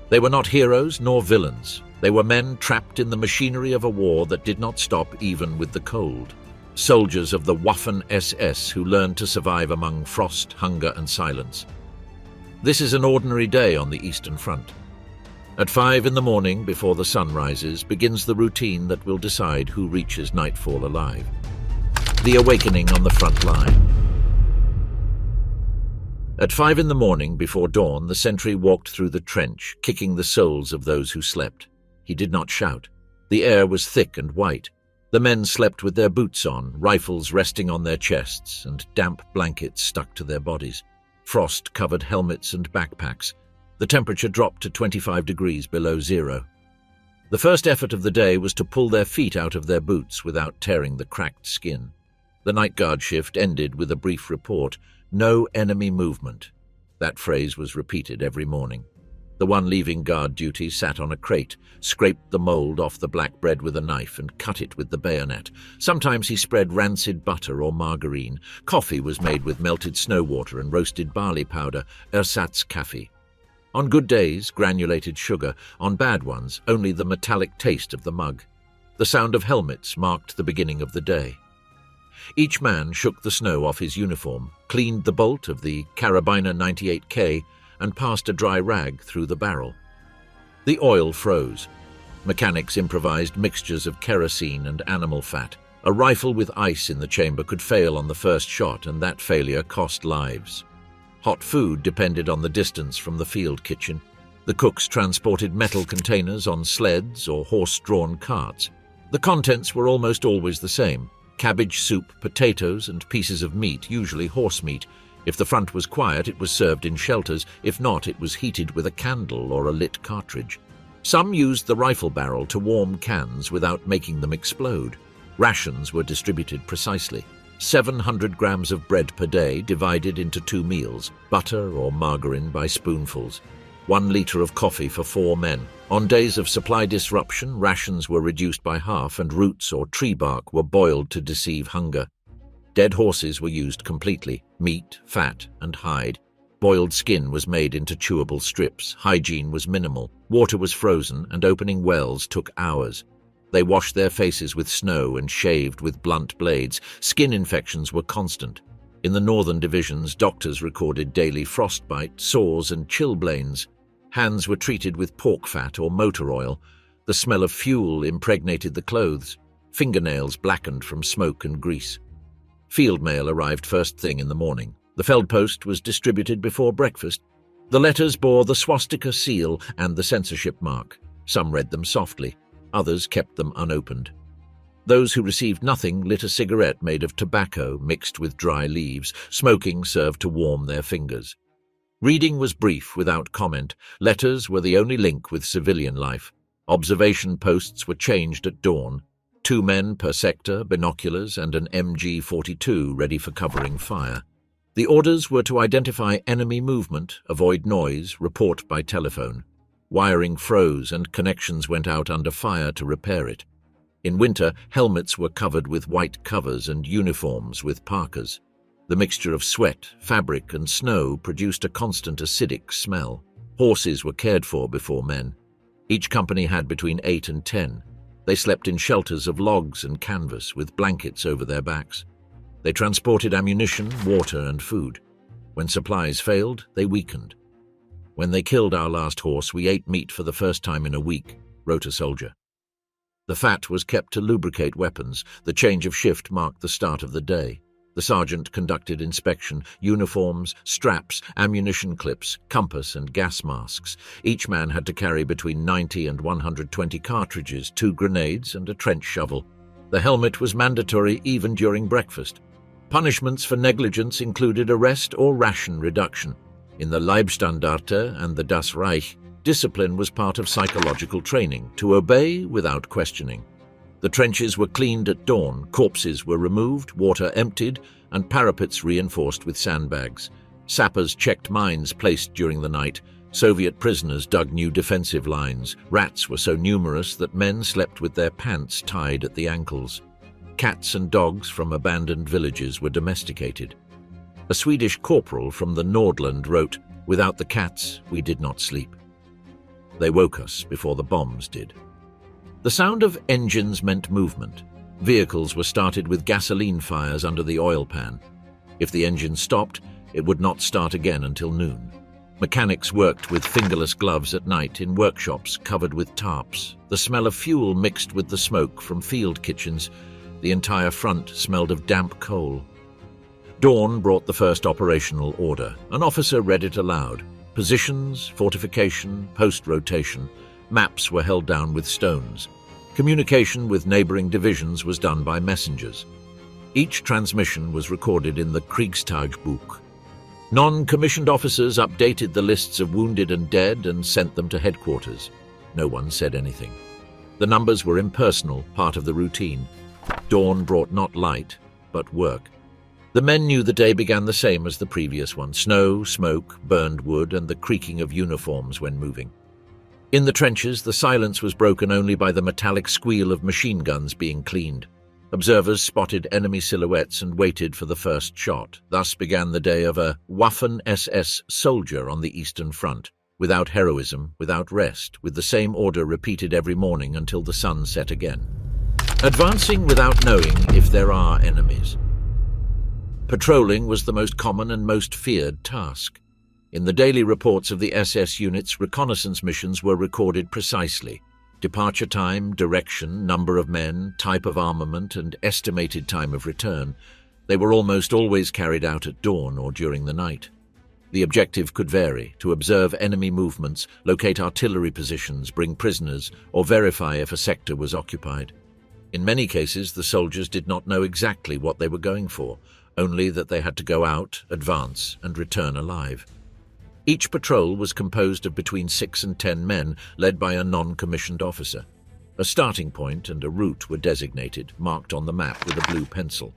They were not heroes nor villains. They were men trapped in the machinery of a war that did not stop even with the cold. Soldiers of the Waffen-SS who learned to survive among frost, hunger, and silence. This is an ordinary day on the Eastern Front. At 5 in the morning, before the sun rises, begins the routine that will decide who reaches nightfall alive. The awakening on the front line. At 5 in the morning, before dawn, the sentry walked through the trench, kicking the souls of those who slept. He did not shout. The air was thick and white. The men slept with their boots on, rifles resting on their chests, and damp blankets stuck to their bodies. Frost covered helmets and backpacks. The temperature dropped to 25 degrees below zero. The first effort of the day was to pull their feet out of their boots without tearing the cracked skin. The night guard shift ended with a brief report, "No enemy movement." That phrase was repeated every morning. The one leaving guard duty sat on a crate, scraped the mold off the black bread with a knife and cut it with the bayonet. Sometimes he spread rancid butter or margarine. Coffee was made with melted snow water and roasted barley powder, Ersatzkaffee. On good days, granulated sugar. On bad ones, only the metallic taste of the mug. The sound of helmets marked the beginning of the day. Each man shook the snow off his uniform, cleaned the bolt of the Carabiner 98K, and passed a dry rag through the barrel. The oil froze. Mechanics improvised mixtures of kerosene and animal fat. A rifle with ice in the chamber could fail on the first shot, and that failure cost lives. Hot food depended on the distance from the field kitchen. The cooks transported metal containers on sleds or horse-drawn carts. The contents were almost always the same: cabbage soup, potatoes, and pieces of meat, usually horse meat. If the front was quiet, it was served in shelters. If not, it was heated with a candle or a lit cartridge. Some used the rifle barrel to warm cans without making them explode. Rations were distributed precisely. 700 grams of bread per day divided into 2 meals, butter or margarine by spoonfuls. 1 liter of coffee for 4 men. On days of supply disruption, rations were reduced by half and roots or tree bark were boiled to deceive hunger. Dead horses were used completely, meat, fat, and hide. Boiled skin was made into chewable strips. Hygiene was minimal. Water was frozen, and opening wells took hours. They washed their faces with snow and shaved with blunt blades. Skin infections were constant. In the northern divisions, doctors recorded daily frostbite, sores, and chilblains. Hands were treated with pork fat or motor oil. The smell of fuel impregnated the clothes. Fingernails blackened from smoke and grease. Field mail arrived first thing in the morning. The Feldpost was distributed before breakfast. The letters bore the swastika seal and the censorship mark. Some read them softly. Others kept them unopened. Those who received nothing lit a cigarette made of tobacco mixed with dry leaves. Smoking served to warm their fingers. Reading was brief, without comment. Letters were the only link with civilian life. Observation posts were changed at dawn. 2 men per sector, binoculars, and an MG-42 ready for covering fire. The orders were to identify enemy movement, avoid noise, report by telephone. Wiring froze and connections went out under fire to repair it. In winter, helmets were covered with white covers and uniforms with parkas. The mixture of sweat, fabric, and snow produced a constant acidic smell. Horses were cared for before men. Each company had between 8 and 10. They slept in shelters of logs and canvas with blankets over their backs. They transported ammunition, water, and food. When supplies failed, they weakened. "When they killed our last horse, we ate meat for the first time in a week," wrote a soldier. The fat was kept to lubricate weapons. The change of shift marked the start of the day. The sergeant conducted inspection: uniforms, straps, ammunition clips, compass, and gas masks. Each man had to carry between 90 and 120 cartridges, 2 grenades, and a trench shovel. The helmet was mandatory even during breakfast. Punishments for negligence included arrest or ration reduction. In the Leibstandarte and the Das Reich, discipline was part of psychological training, to obey without questioning. The trenches were cleaned at dawn, corpses were removed, water emptied, and parapets reinforced with sandbags. Sappers checked mines placed during the night. Soviet prisoners dug new defensive lines. Rats were so numerous that men slept with their pants tied at the ankles. Cats and dogs from abandoned villages were domesticated. A Swedish corporal from the Nordland wrote, "Without the cats, we did not sleep." They woke us before the bombs did. The sound of engines meant movement. Vehicles were started with gasoline fires under the oil pan. If the engine stopped, it would not start again until noon. Mechanics worked with fingerless gloves at night in workshops covered with tarps. The smell of fuel mixed with the smoke from field kitchens. The entire front smelled of damp coal. Dawn brought the first operational order. An officer read it aloud. Positions, fortification, post-rotation. Maps were held down with stones. Communication with neighboring divisions was done by messengers. Each transmission was recorded in the Kriegstagebuch. Non-commissioned officers updated the lists of wounded and dead and sent them to headquarters. No one said anything. The numbers were impersonal, part of the routine. Dawn brought not light, but work. The men knew the day began the same as the previous one: snow, smoke, burned wood, and the creaking of uniforms when moving. In the trenches, the silence was broken only by the metallic squeal of machine guns being cleaned. Observers spotted enemy silhouettes and waited for the first shot. Thus began the day of a Waffen-SS soldier on the Eastern Front, without heroism, without rest, with the same order repeated every morning until the sun set again. Advancing without knowing if there are enemies. Patrolling was the most common and most feared task. In the daily reports of the SS units, reconnaissance missions were recorded precisely. Departure time, direction, number of men, type of armament, and estimated time of return. They were almost always carried out at dawn or during the night. The objective could vary: to observe enemy movements, locate artillery positions, bring prisoners, or verify if a sector was occupied. In many cases, the soldiers did not know exactly what they were going for, only that they had to go out, advance, and return alive. Each patrol was composed of between 6 and 10 men, led by a non-commissioned officer. A starting point and a route were designated, marked on the map with a blue pencil.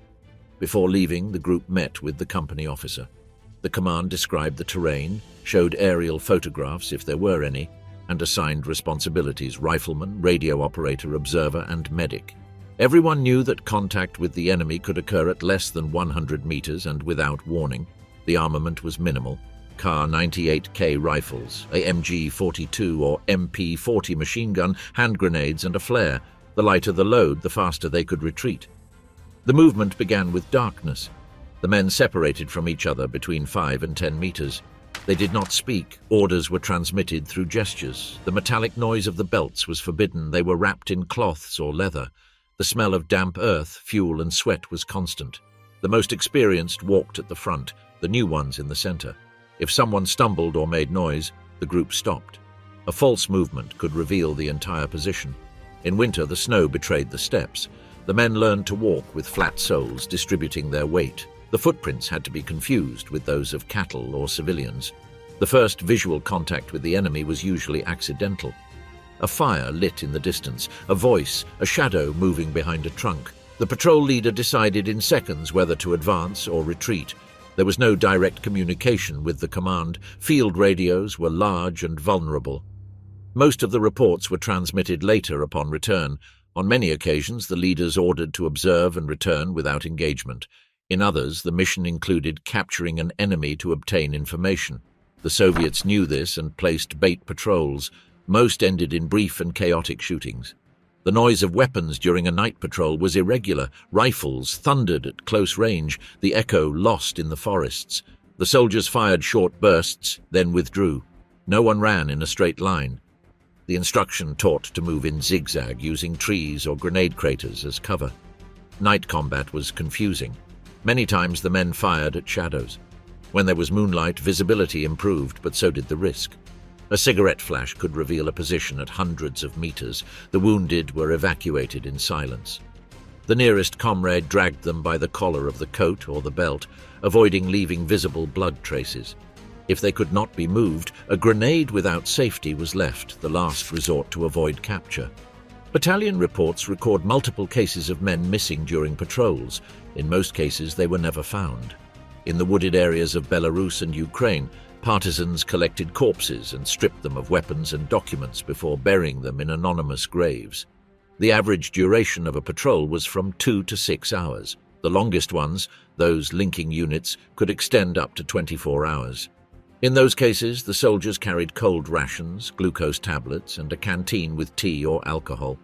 Before leaving, the group met with the company officer. The command described the terrain, showed aerial photographs if there were any, and assigned responsibilities: rifleman, radio operator, observer, and medic. Everyone knew that contact with the enemy could occur at less than 100 meters and without warning. The armament was minimal. Kar 98K rifles, a MG42 or MP40 machine gun, hand grenades, and a flare. The lighter the load, the faster they could retreat. The movement began with darkness. The men separated from each other between 5 and 10 meters. They did not speak. Orders were transmitted through gestures. The metallic noise of the belts was forbidden. They were wrapped in cloths or leather. The smell of damp earth, fuel, and sweat was constant. The most experienced walked at the front, the new ones in the center. If someone stumbled or made noise, the group stopped. A false movement could reveal the entire position. In winter, the snow betrayed the steps. The men learned to walk with flat soles, distributing their weight. The footprints had to be confused with those of cattle or civilians. The first visual contact with the enemy was usually accidental. A fire lit in the distance, a voice, a shadow moving behind a trunk. The patrol leader decided in seconds whether to advance or retreat. There was no direct communication with the command. Field radios were large and vulnerable. Most of the reports were transmitted later upon return. On many occasions, the leaders ordered to observe and return without engagement. In others, the mission included capturing an enemy to obtain information. The Soviets knew this and placed bait patrols. Most ended in brief and chaotic shootings. The noise of weapons during a night patrol was irregular. Rifles thundered at close range, the echo lost in the forests. The soldiers fired short bursts, then withdrew. No one ran in a straight line. The instruction taught to move in zigzag, using trees or grenade craters as cover. Night combat was confusing. Many times the men fired at shadows. When there was moonlight, visibility improved, but so did the risk. A cigarette flash could reveal a position at hundreds of meters. The wounded were evacuated in silence. The nearest comrade dragged them by the collar of the coat or the belt, avoiding leaving visible blood traces. If they could not be moved, a grenade without safety was left, the last resort to avoid capture. Battalion reports record multiple cases of men missing during patrols. In most cases, they were never found. In the wooded areas of Belarus and Ukraine, partisans collected corpses and stripped them of weapons and documents before burying them in anonymous graves. The average duration of a patrol was from 2 to 6 hours. The longest ones, those linking units, could extend up to 24 hours. In those cases, the soldiers carried cold rations, glucose tablets, and a canteen with tea or alcohol.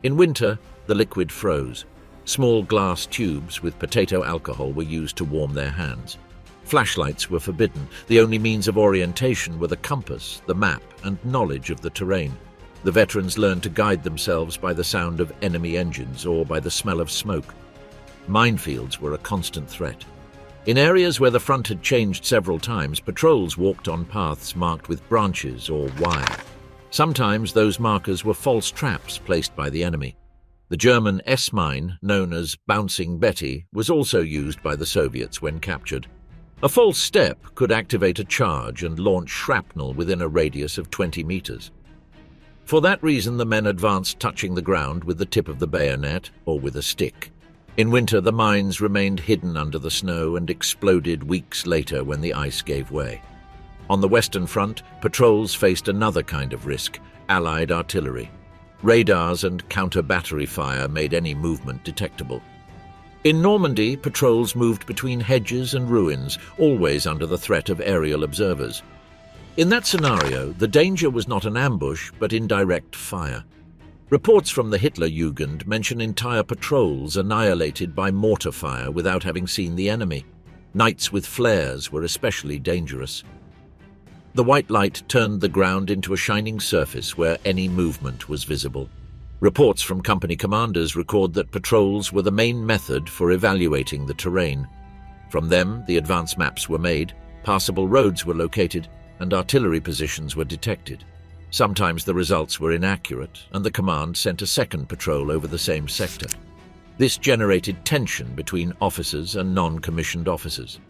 In winter, the liquid froze. Small glass tubes with potato alcohol were used to warm their hands. Flashlights were forbidden. The only means of orientation were the compass, the map, and knowledge of the terrain. The veterans learned to guide themselves by the sound of enemy engines or by the smell of smoke. Minefields were a constant threat. In areas where the front had changed several times, patrols walked on paths marked with branches or wire. Sometimes those markers were false traps placed by the enemy. The German S-mine, known as Bouncing Betty, was also used by the Soviets when captured. A false step could activate a charge and launch shrapnel within a radius of 20 meters. For that reason, the men advanced touching the ground with the tip of the bayonet or with a stick. In winter, the mines remained hidden under the snow and exploded weeks later when the ice gave way. On the Western Front, patrols faced another kind of risk: Allied artillery. Radars and counter-battery fire made any movement detectable. In Normandy, patrols moved between hedges and ruins, always under the threat of aerial observers. In that scenario, the danger was not an ambush, but indirect fire. Reports from the Hitlerjugend mention entire patrols annihilated by mortar fire without having seen the enemy. Nights with flares were especially dangerous. The white light turned the ground into a shining surface where any movement was visible. Reports from company commanders record that patrols were the main method for evaluating the terrain. From them, the advance maps were made, passable roads were located, and artillery positions were detected. Sometimes the results were inaccurate, and the command sent a second patrol over the same sector. This generated tension between officers and non-commissioned officers.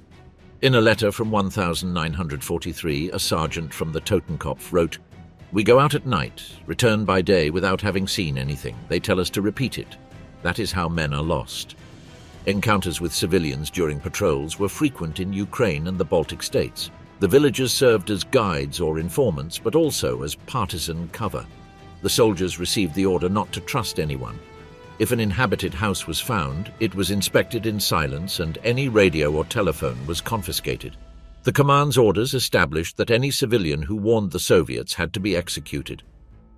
In a letter from 1943, a sergeant from the Totenkopf wrote, "We go out at night, return by day without having seen anything. They tell us to repeat it. That is how men are lost." Encounters with civilians during patrols were frequent in Ukraine and the Baltic states. The villagers served as guides or informants, but also as partisan cover. The soldiers received the order not to trust anyone. If an inhabited house was found, it was inspected in silence and any radio or telephone was confiscated. The command's orders established that any civilian who warned the Soviets had to be executed.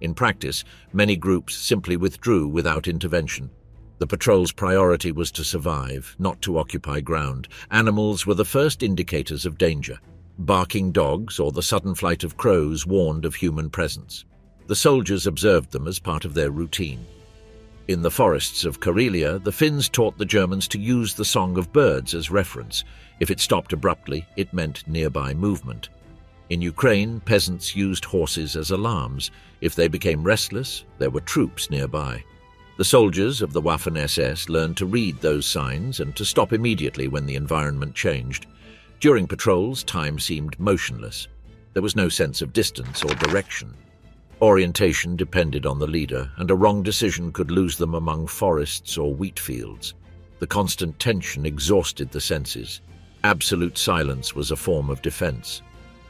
In practice, many groups simply withdrew without intervention. The patrol's priority was to survive, not to occupy ground. Animals were the first indicators of danger. Barking dogs or the sudden flight of crows warned of human presence. The soldiers observed them as part of their routine. In the forests of Karelia, the Finns taught the Germans to use the song of birds as reference. If it stopped abruptly, it meant nearby movement. In Ukraine, peasants used horses as alarms. If they became restless, there were troops nearby. The soldiers of the Waffen-SS learned to read those signs and to stop immediately when the environment changed. During patrols, time seemed motionless. There was no sense of distance or direction. Orientation depended on the leader, and a wrong decision could lose them among forests or wheat fields. The constant tension exhausted the senses. Absolute silence was a form of defense.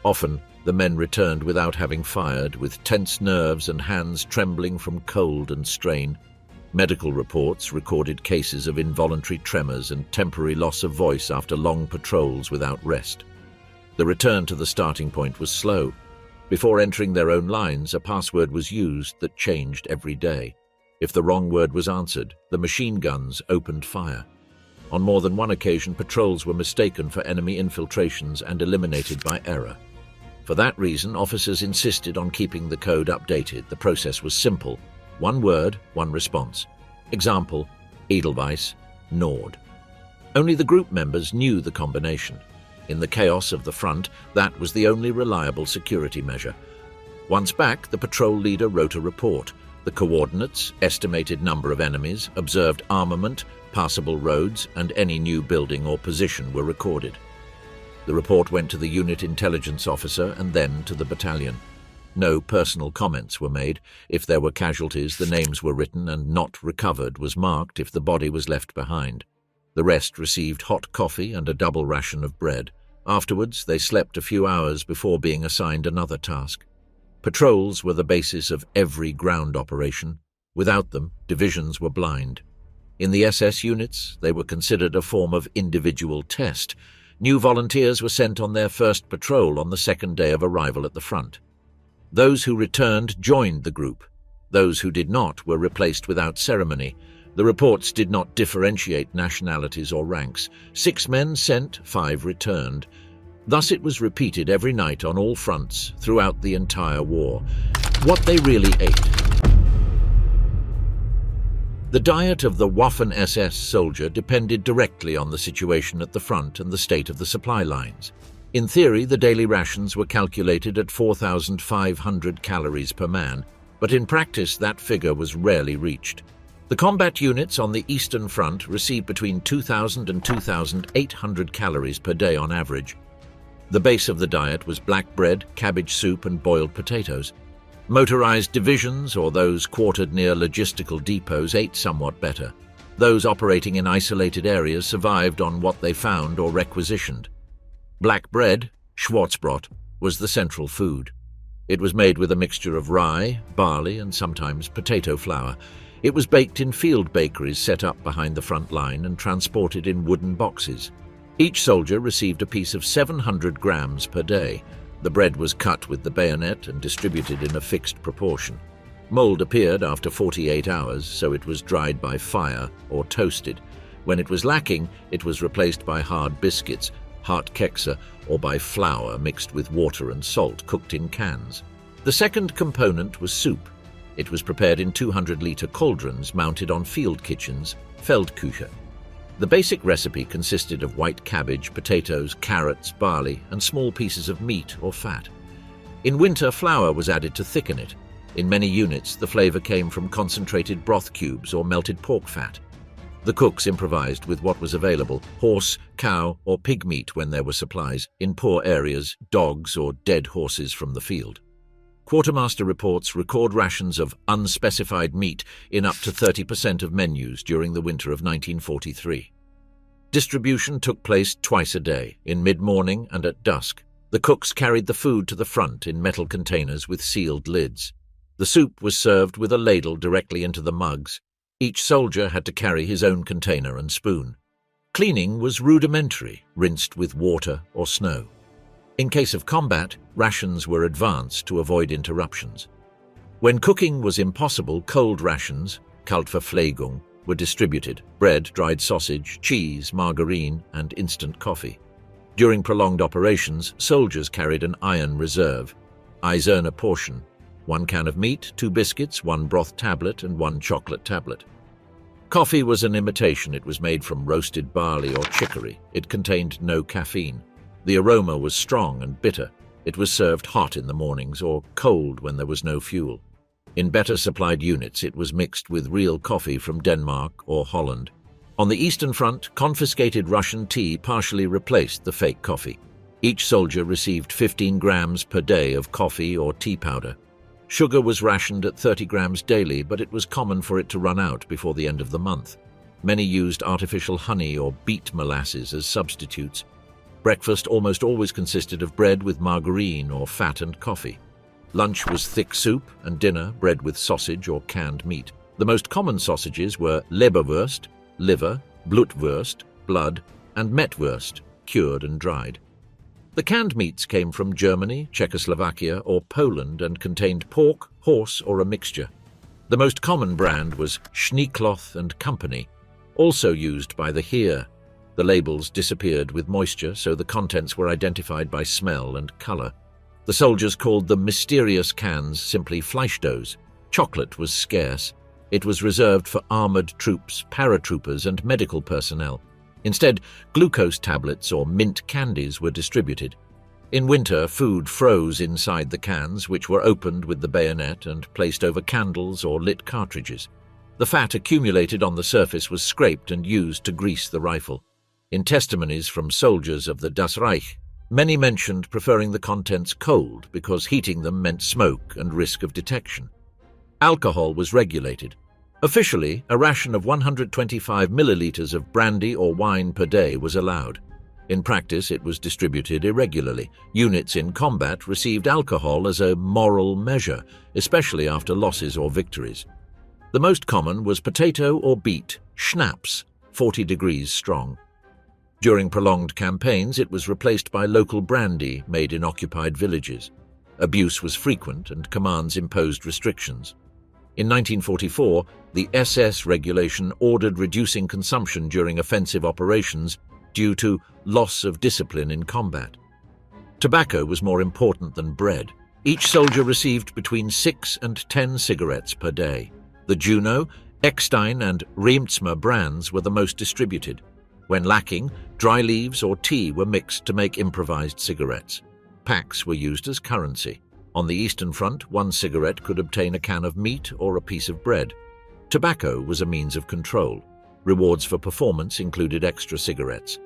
Often, the men returned without having fired, with tense nerves and hands trembling from cold and strain. Medical reports recorded cases of involuntary tremors and temporary loss of voice after long patrols without rest. The return to the starting point was slow. Before entering their own lines, a password was used that changed every day. If the wrong word was answered, the machine guns opened fire. On more than one occasion, patrols were mistaken for enemy infiltrations and eliminated by error. For that reason, officers insisted on keeping the code updated. The process was simple. One word, one response. Example, Edelweiss, Nord. Only the group members knew the combination. In the chaos of the front, that was the only reliable security measure. Once back, the patrol leader wrote a report. The coordinates, estimated number of enemies, observed armament, passable roads, and any new building or position were recorded. The report went to the unit intelligence officer and then to the battalion. No personal comments were made. If there were casualties, the names were written, and "not recovered" was marked if the body was left behind. The rest received hot coffee and a double ration of bread. Afterwards, they slept a few hours before being assigned another task. Patrols were the basis of every ground operation. Without them, divisions were blind. In the SS units, they were considered a form of individual test. New volunteers were sent on their first patrol on the second day of arrival at the front. Those who returned joined the group. Those who did not were replaced without ceremony. The reports did not differentiate nationalities or ranks. 6 men sent, 5 returned. Thus it was repeated every night on all fronts throughout the entire war. What they really ate. The diet of the Waffen-SS soldier depended directly on the situation at the front and the state of the supply lines. In theory, the daily rations were calculated at 4,500 calories per man, but in practice that figure was rarely reached. The combat units on the Eastern Front received between 2,000 and 2,800 calories per day on average. The base of the diet was black bread, cabbage soup, and boiled potatoes. Motorized divisions, or those quartered near logistical depots, ate somewhat better. Those operating in isolated areas survived on what they found or requisitioned. Black bread, Schwarzbrot, was the central food. It was made with a mixture of rye, barley, and sometimes potato flour. It was baked in field bakeries set up behind the front line and transported in wooden boxes. Each soldier received a piece of 700 grams per day. The bread was cut with the bayonet and distributed in a fixed proportion. Mold appeared after 48 hours, so it was dried by fire or toasted. When it was lacking, it was replaced by hard biscuits, hart kekse, or by flour mixed with water and salt cooked in cans. The second component was soup. It was prepared in 200-liter cauldrons mounted on field kitchens, Feldküche. The basic recipe consisted of white cabbage, potatoes, carrots, barley, and small pieces of meat or fat. In winter, flour was added to thicken it. In many units, the flavor came from concentrated broth cubes or melted pork fat. The cooks improvised with what was available: horse, cow, or pig meat when there were supplies. In poor areas, dogs or dead horses from the field. Quartermaster reports record rations of unspecified meat in up to 30% of menus during the winter of 1943. Distribution took place twice a day, in mid-morning and at dusk. The cooks carried the food to the front in metal containers with sealed lids. The soup was served with a ladle directly into the mugs. Each soldier had to carry his own container and spoon. Cleaning was rudimentary, rinsed with water or snow. In case of combat, rations were advanced to avoid interruptions. When cooking was impossible, cold rations, Kaltverpflegung, were distributed: bread, dried sausage, cheese, margarine, and instant coffee. During prolonged operations, soldiers carried an iron reserve, Eiserne portion: 1 can of meat, 2 biscuits, 1 broth tablet, and 1 chocolate tablet. Coffee was an imitation. It was made from roasted barley or chicory. It contained no caffeine. The aroma was strong and bitter. It was served hot in the mornings or cold when there was no fuel. In better supplied units, it was mixed with real coffee from Denmark or Holland. On the Eastern Front, confiscated Russian tea partially replaced the fake coffee. Each soldier received 15 grams per day of coffee or tea powder. Sugar was rationed at 30 grams daily, but it was common for it to run out before the end of the month. Many used artificial honey or beet molasses as substitutes. Breakfast almost always consisted of bread with margarine or fat and coffee. Lunch was thick soup, and dinner bread with sausage or canned meat. The most common sausages were Leberwurst, liver, Blutwurst, blood, and Mettwurst, cured and dried. The canned meats came from Germany, Czechoslovakia, or Poland and contained pork, horse, or a mixture. The most common brand was Schneekloth and Company, also used by the Heer. The labels disappeared with moisture, so the contents were identified by smell and color. The soldiers called the mysterious cans simply Fleischdose. Chocolate was scarce. It was reserved for armored troops, paratroopers, and medical personnel. Instead, glucose tablets or mint candies were distributed. In winter, food froze inside the cans, which were opened with the bayonet and placed over candles or lit cartridges. The fat accumulated on the surface was scraped and used to grease the rifle. In testimonies from soldiers of the Das Reich, many mentioned preferring the contents cold because heating them meant smoke and risk of detection. Alcohol was regulated. Officially, a ration of 125 milliliters of brandy or wine per day was allowed. In practice, it was distributed irregularly. Units in combat received alcohol as a moral measure, especially after losses or victories. The most common was potato or beet, schnapps, 40 degrees strong. During prolonged campaigns, it was replaced by local brandy made in occupied villages. Abuse was frequent and commands imposed restrictions. In 1944, the SS regulation ordered reducing consumption during offensive operations due to loss of discipline in combat. Tobacco was more important than bread. Each soldier received between 6 and 10 cigarettes per day. The Juno, Eckstein and Riemtsma brands were the most distributed. When lacking, dry leaves or tea were mixed to make improvised cigarettes. Packs were used as currency. On the Eastern Front, one cigarette could obtain a can of meat or a piece of bread. Tobacco was a means of control. Rewards for performance included extra cigarettes.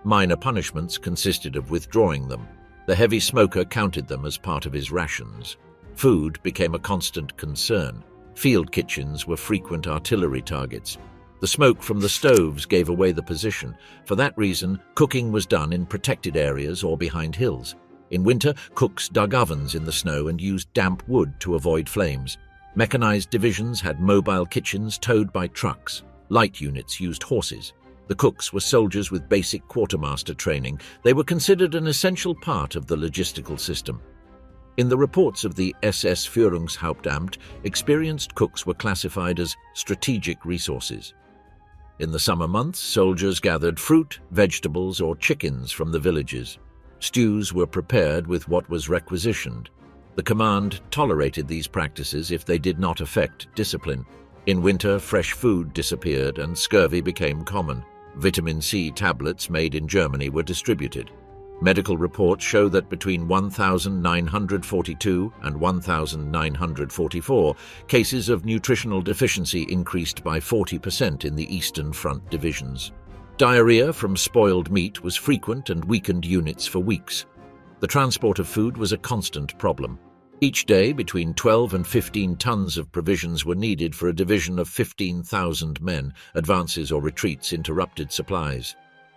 Minor punishments consisted of withdrawing them. The heavy smoker counted them as part of his rations. Food became a constant concern. Field kitchens were frequent artillery targets. The smoke from the stoves gave away the position. For that reason, cooking was done in protected areas or behind hills. In winter, cooks dug ovens in the snow and used damp wood to avoid flames. Mechanized divisions had mobile kitchens towed by trucks. Light units used horses. The cooks were soldiers with basic quartermaster training. They were considered an essential part of the logistical system. In the reports of the SS Führungshauptamt, experienced cooks were classified as strategic resources. In the summer months, soldiers gathered fruit, vegetables, or chickens from the villages. Stews were prepared with what was requisitioned. The command tolerated these practices if they did not affect discipline. In winter, fresh food disappeared and scurvy became common. Vitamin C tablets made in Germany were distributed. Medical reports show that between 1942 and 1944, cases of nutritional deficiency increased by 40% in the Eastern Front divisions. Diarrhea from spoiled meat was frequent and weakened units for weeks. The transport of food was a constant problem. Each day, between 12 and 15 tons of provisions were needed for a division of 15,000 men. Advances or retreats interrupted supplies.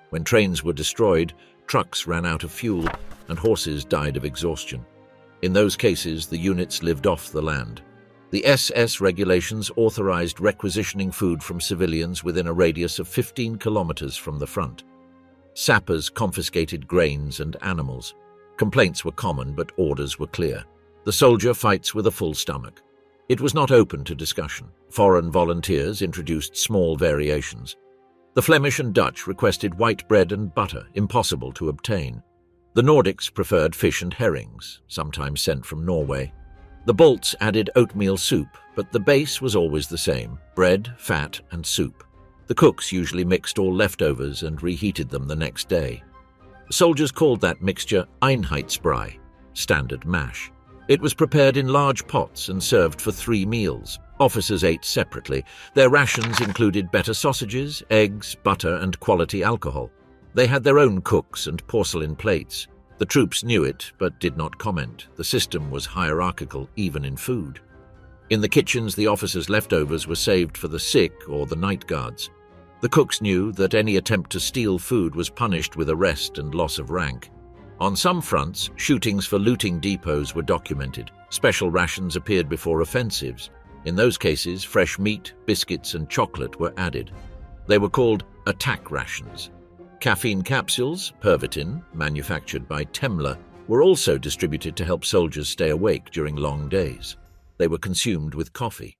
When trains were destroyed, trucks ran out of fuel and horses died of exhaustion. In those cases, the units lived off the land. The SS regulations authorized requisitioning food from civilians within a radius of 15 kilometers from the front. Sappers confiscated grains and animals. Complaints were common, but orders were clear. The soldier fights with a full stomach. It was not open to discussion. Foreign volunteers introduced small variations. The Flemish and Dutch requested white bread and butter, impossible to obtain. The Nordics preferred fish and herrings, sometimes sent from Norway. The Balts added oatmeal soup, but the base was always the same: bread, fat, and soup. The cooks usually mixed all leftovers and reheated them the next day. Soldiers called that mixture Einheitsbrei, standard mash. It was prepared in large pots and served for 3 meals. Officers ate separately. Their rations included better sausages, eggs, butter, and quality alcohol. They had their own cooks and porcelain plates. The troops knew it, but did not comment. The system was hierarchical, even in food. In the kitchens, the officers' leftovers were saved for the sick or the night guards. The cooks knew that any attempt to steal food was punished with arrest and loss of rank. On some fronts, shootings for looting depots were documented. Special rations appeared before offensives. In those cases, fresh meat, biscuits, and chocolate were added. They were called attack rations. Caffeine capsules, Pervitin, manufactured by Temmler, were also distributed to help soldiers stay awake during long days. They were consumed with coffee.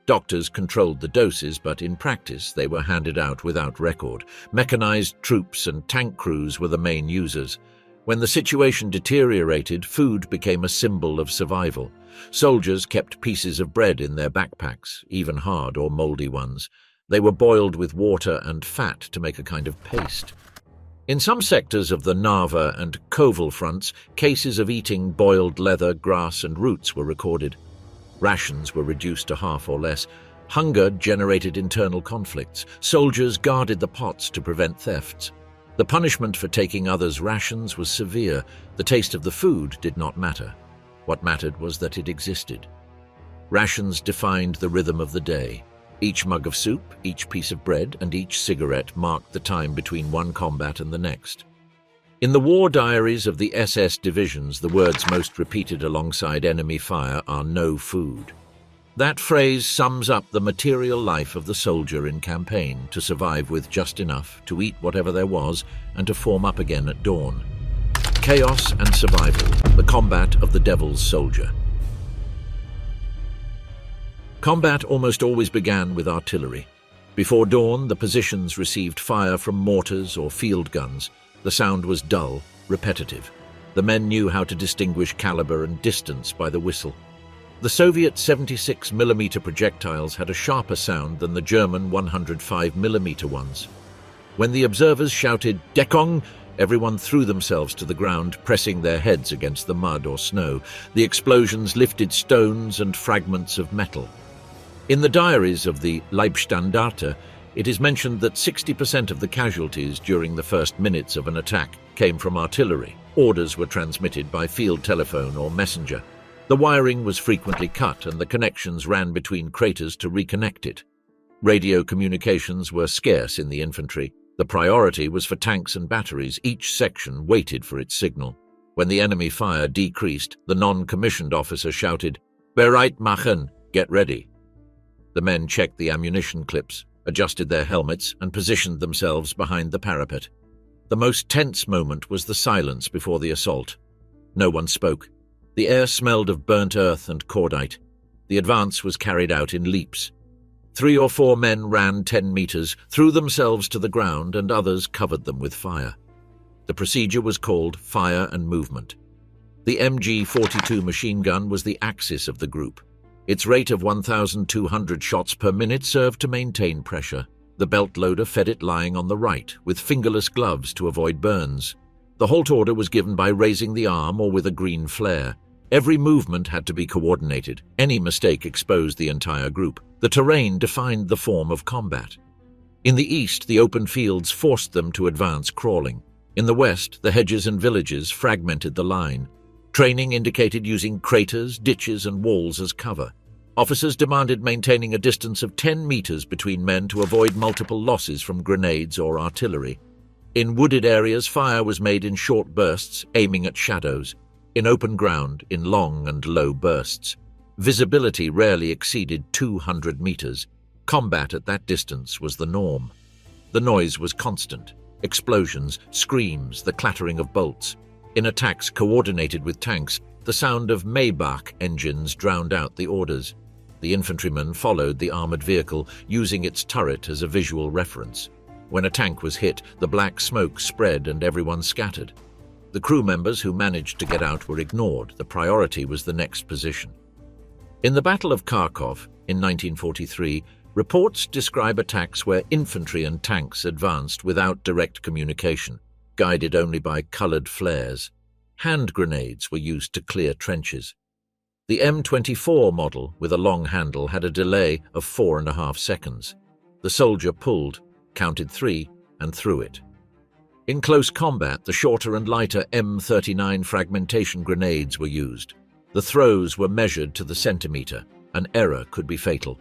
Doctors controlled the doses, but in practice they were handed out without record. Mechanized troops and tank crews were the main users. When the situation deteriorated, food became a symbol of survival. Soldiers kept pieces of bread in their backpacks, even hard or moldy ones. They were boiled with water and fat to make a kind of paste. In some sectors of the Narva and Kovel fronts, cases of eating boiled leather, grass, and roots were recorded. Rations were reduced to half or less. Hunger generated internal conflicts. Soldiers guarded the pots to prevent thefts. The punishment for taking others' rations was severe. The taste of the food did not matter. What mattered was that it existed. Rations defined the rhythm of the day. Each mug of soup, each piece of bread, and each cigarette marked the time between one combat and the next. In the war diaries of the SS divisions, the words most repeated alongside enemy fire are "no food." That phrase sums up the material life of the soldier in campaign: to survive with just enough, to eat whatever there was, and to form up again at dawn. Chaos and survival, the combat of the devil's soldier. Combat almost always began with artillery. Before dawn, the positions received fire from mortars or field guns. The sound was dull, repetitive. The men knew how to distinguish caliber and distance by the whistle. The Soviet 76mm projectiles had a sharper sound than the German 105mm ones. When the observers shouted "Deckung," everyone threw themselves to the ground, pressing their heads against the mud or snow. The explosions lifted stones and fragments of metal. In the diaries of the Leibstandarte, it is mentioned that 60% of the casualties during the first minutes of an attack came from artillery. Orders were transmitted by field telephone or messenger. The wiring was frequently cut and the connections ran between craters to reconnect it. Radio communications were scarce in the infantry. The priority was for tanks and batteries. Each section waited for its signal. When the enemy fire decreased, the non-commissioned officer shouted, "Bereit machen," get ready. The men checked the ammunition clips, adjusted their helmets, and positioned themselves behind the parapet. The most tense moment was the silence before the assault. No one spoke. The air smelled of burnt earth and cordite. The advance was carried out in leaps. 3 or 4 men ran 10 meters, threw themselves to the ground, and others covered them with fire. The procedure was called fire and movement. The MG-42 machine gun was the axis of the group. Its rate of 1,200 shots per minute served to maintain pressure. The belt loader fed it lying on the right, with fingerless gloves to avoid burns. The halt order was given by raising the arm or with a green flare. Every movement had to be coordinated. Any mistake exposed the entire group. The terrain defined the form of combat. In the east, the open fields forced them to advance crawling. In the west, the hedges and villages fragmented the line. Training indicated using craters, ditches, and walls as cover. Officers demanded maintaining a distance of 10 meters between men to avoid multiple losses from grenades or artillery. In wooded areas, fire was made in short bursts, aiming at shadows. In open ground, in long and low bursts. Visibility rarely exceeded 200 meters. Combat at that distance was the norm. The noise was constant. Explosions, screams, the clattering of bolts. In attacks coordinated with tanks, the sound of Maybach engines drowned out the orders. The infantryman followed the armored vehicle, using its turret as a visual reference. When a tank was hit, the black smoke spread and everyone scattered. The crew members who managed to get out were ignored. The priority was the next position. In the Battle of Kharkov in 1943, reports describe attacks where infantry and tanks advanced without direct communication, guided only by colored flares. Hand grenades were used to clear trenches. The M24 model with a long handle had a delay of 4.5 seconds. The soldier pulled, counted 3, and threw it. In close combat, the shorter and lighter M39 fragmentation grenades were used. The throws were measured to the centimeter. An error could be fatal.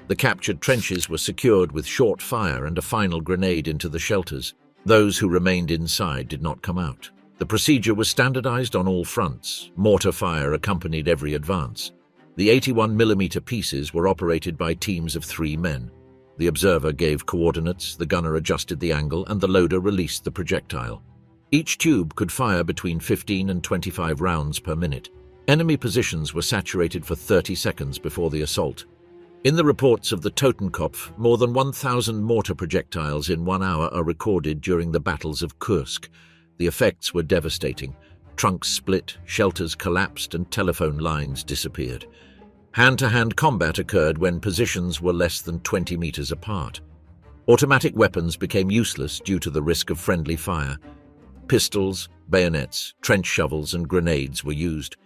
The captured trenches were secured with short fire and a final grenade into the shelters. Those who remained inside did not come out. The procedure was standardized on all fronts. Mortar fire accompanied every advance. The 81mm pieces were operated by teams of 3 men. The observer gave coordinates, the gunner adjusted the angle, and the loader released the projectile. Each tube could fire between 15 and 25 rounds per minute. Enemy positions were saturated for 30 seconds before the assault. In the reports of the Totenkopf, more than 1,000 mortar projectiles in 1 hour are recorded during the battles of Kursk. The effects were devastating. Trunks split, shelters collapsed, and telephone lines disappeared. Hand-to-hand combat occurred when positions were less than 20 meters apart. Automatic weapons became useless due to the risk of friendly fire. Pistols, bayonets, trench shovels, and grenades were used.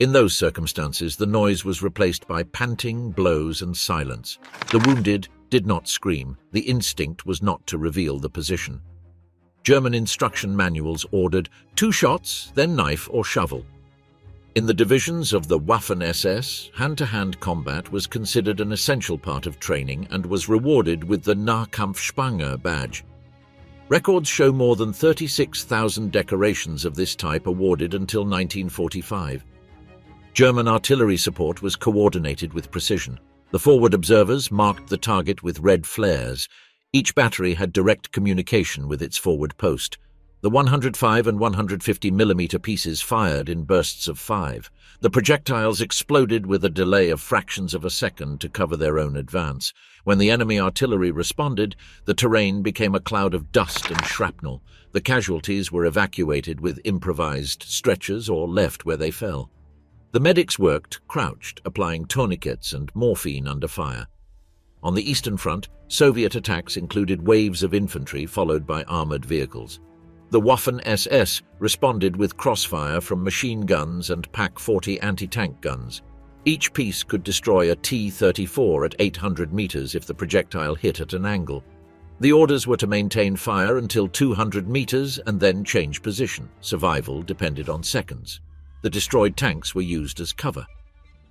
In those circumstances, the noise was replaced by panting, blows, and silence. The wounded did not scream. The instinct was not to reveal the position. German instruction manuals ordered 2 shots, then knife or shovel. In the divisions of the Waffen-SS, hand-to-hand combat was considered an essential part of training and was rewarded with the Nahkampfspange badge. Records show more than 36,000 decorations of this type awarded until 1945. German artillery support was coordinated with precision. The forward observers marked the target with red flares. Each battery had direct communication with its forward post. The 105 and 150 mm pieces fired in bursts of 5. The projectiles exploded with a delay of fractions of a second to cover their own advance. When the enemy artillery responded, the terrain became a cloud of dust and shrapnel. The casualties were evacuated with improvised stretchers or left where they fell. The medics worked crouched, applying tourniquets and morphine under fire. On the Eastern Front, Soviet attacks included waves of infantry followed by armored vehicles. The Waffen-SS responded with crossfire from machine guns and Pak-40 anti-tank guns. Each piece could destroy a T-34 at 800 meters if the projectile hit at an angle. The orders were to maintain fire until 200 meters and then change position. Survival depended on seconds. The destroyed tanks were used as cover.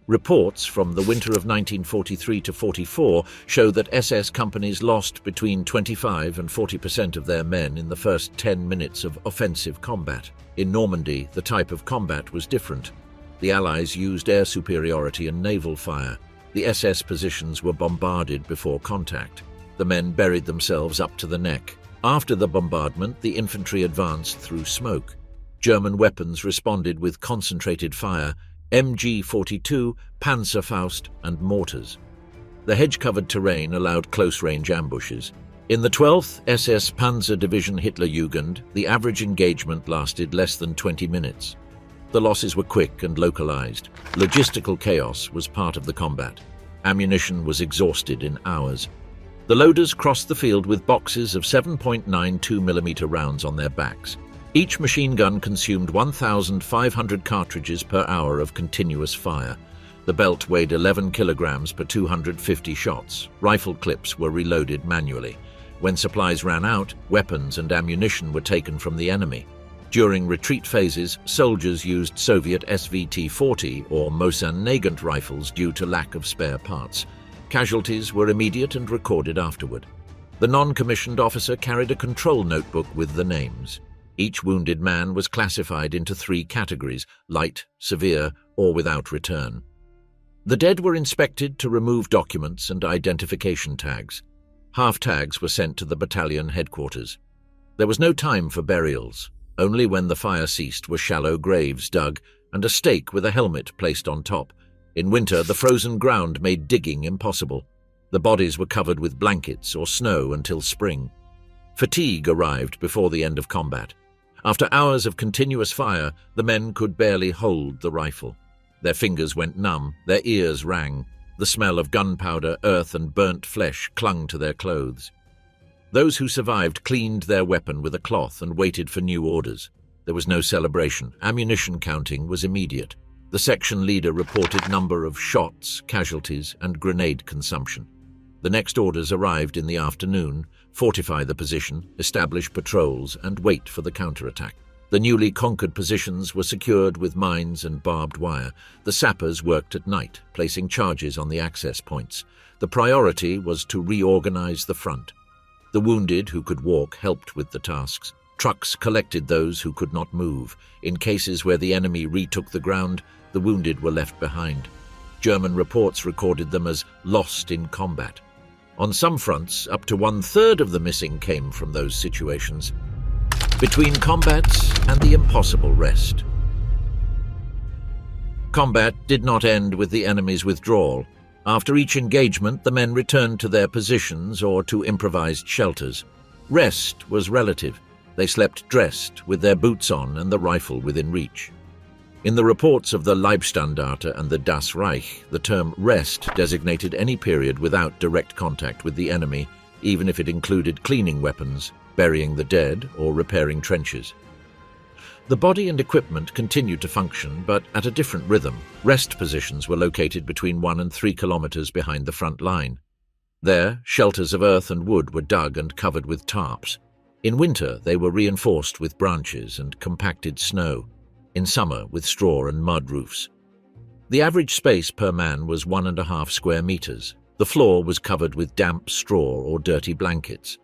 Reports from the winter of 1943 to 44 show that SS companies lost between 25 and 40% of their men in the first 10 minutes of offensive combat. In Normandy, the type of combat was different. The Allies used air superiority and naval fire. The SS positions were bombarded before contact. The men buried themselves up to the neck. After the bombardment, the infantry advanced through smoke. German weapons responded with concentrated fire, MG-42, Panzerfaust, and mortars. The hedge-covered terrain allowed close-range ambushes. In the 12th SS Panzer Division Hitlerjugend, the average engagement lasted less than 20 minutes. The losses were quick and localized. Logistical chaos was part of the combat. Ammunition was exhausted in hours. The loaders crossed the field with boxes of 7.92 mm rounds on their backs. Each machine gun consumed 1,500 cartridges per hour of continuous fire. The belt weighed 11 kilograms per 250 shots. Rifle clips were reloaded manually. When supplies ran out, weapons and ammunition were taken from the enemy. During retreat phases, soldiers used Soviet SVT-40 or Mosin-Nagant rifles due to lack of spare parts. Casualties were immediate and recorded afterward. The non-commissioned officer carried a control notebook with the names. Each wounded man was classified into 3 categories: light, severe, or without return. The dead were inspected to remove documents and identification tags. Half tags were sent to the battalion headquarters. There was no time for burials. Only when the fire ceased were shallow graves dug and a stake with a helmet placed on top. In winter, the frozen ground made digging impossible. The bodies were covered with blankets or snow until spring. Fatigue arrived before the end of combat. After hours of continuous fire, the men could barely hold the rifle. Their fingers went numb, their ears rang. The smell of gunpowder, earth, and burnt flesh clung to their clothes. Those who survived cleaned their weapon with a cloth and waited for new orders. There was no celebration. Ammunition counting was immediate. The section leader reported number of shots, casualties, and grenade consumption. The next orders arrived in the afternoon: fortify the position, establish patrols, and wait for the counterattack. The newly conquered positions were secured with mines and barbed wire. The sappers worked at night, placing charges on the access points. The priority was to reorganize the front. The wounded who could walk helped with the tasks. Trucks collected those who could not move. In cases where the enemy retook the ground, the wounded were left behind. German reports recorded them as lost in combat. On some fronts, up to 1/3 of the missing came from those situations. Between combats and the impossible rest. Combat did not end with the enemy's withdrawal. After each engagement, the men returned to their positions or to improvised shelters. Rest was relative. They slept dressed, with their boots on and the rifle within reach. In the reports of the Leibstandarte and the Das Reich, the term rest designated any period without direct contact with the enemy, even if it included cleaning weapons, burying the dead, or repairing trenches. The body and equipment continued to function, but at a different rhythm. Rest positions were located between 1 and 3 kilometers behind the front line. There, shelters of earth and wood were dug and covered with tarps. In winter, they were reinforced with branches and compacted snow. In summer, with straw and mud roofs. The average space per man was 1.5 square meters. The floor was covered with damp straw or dirty blankets.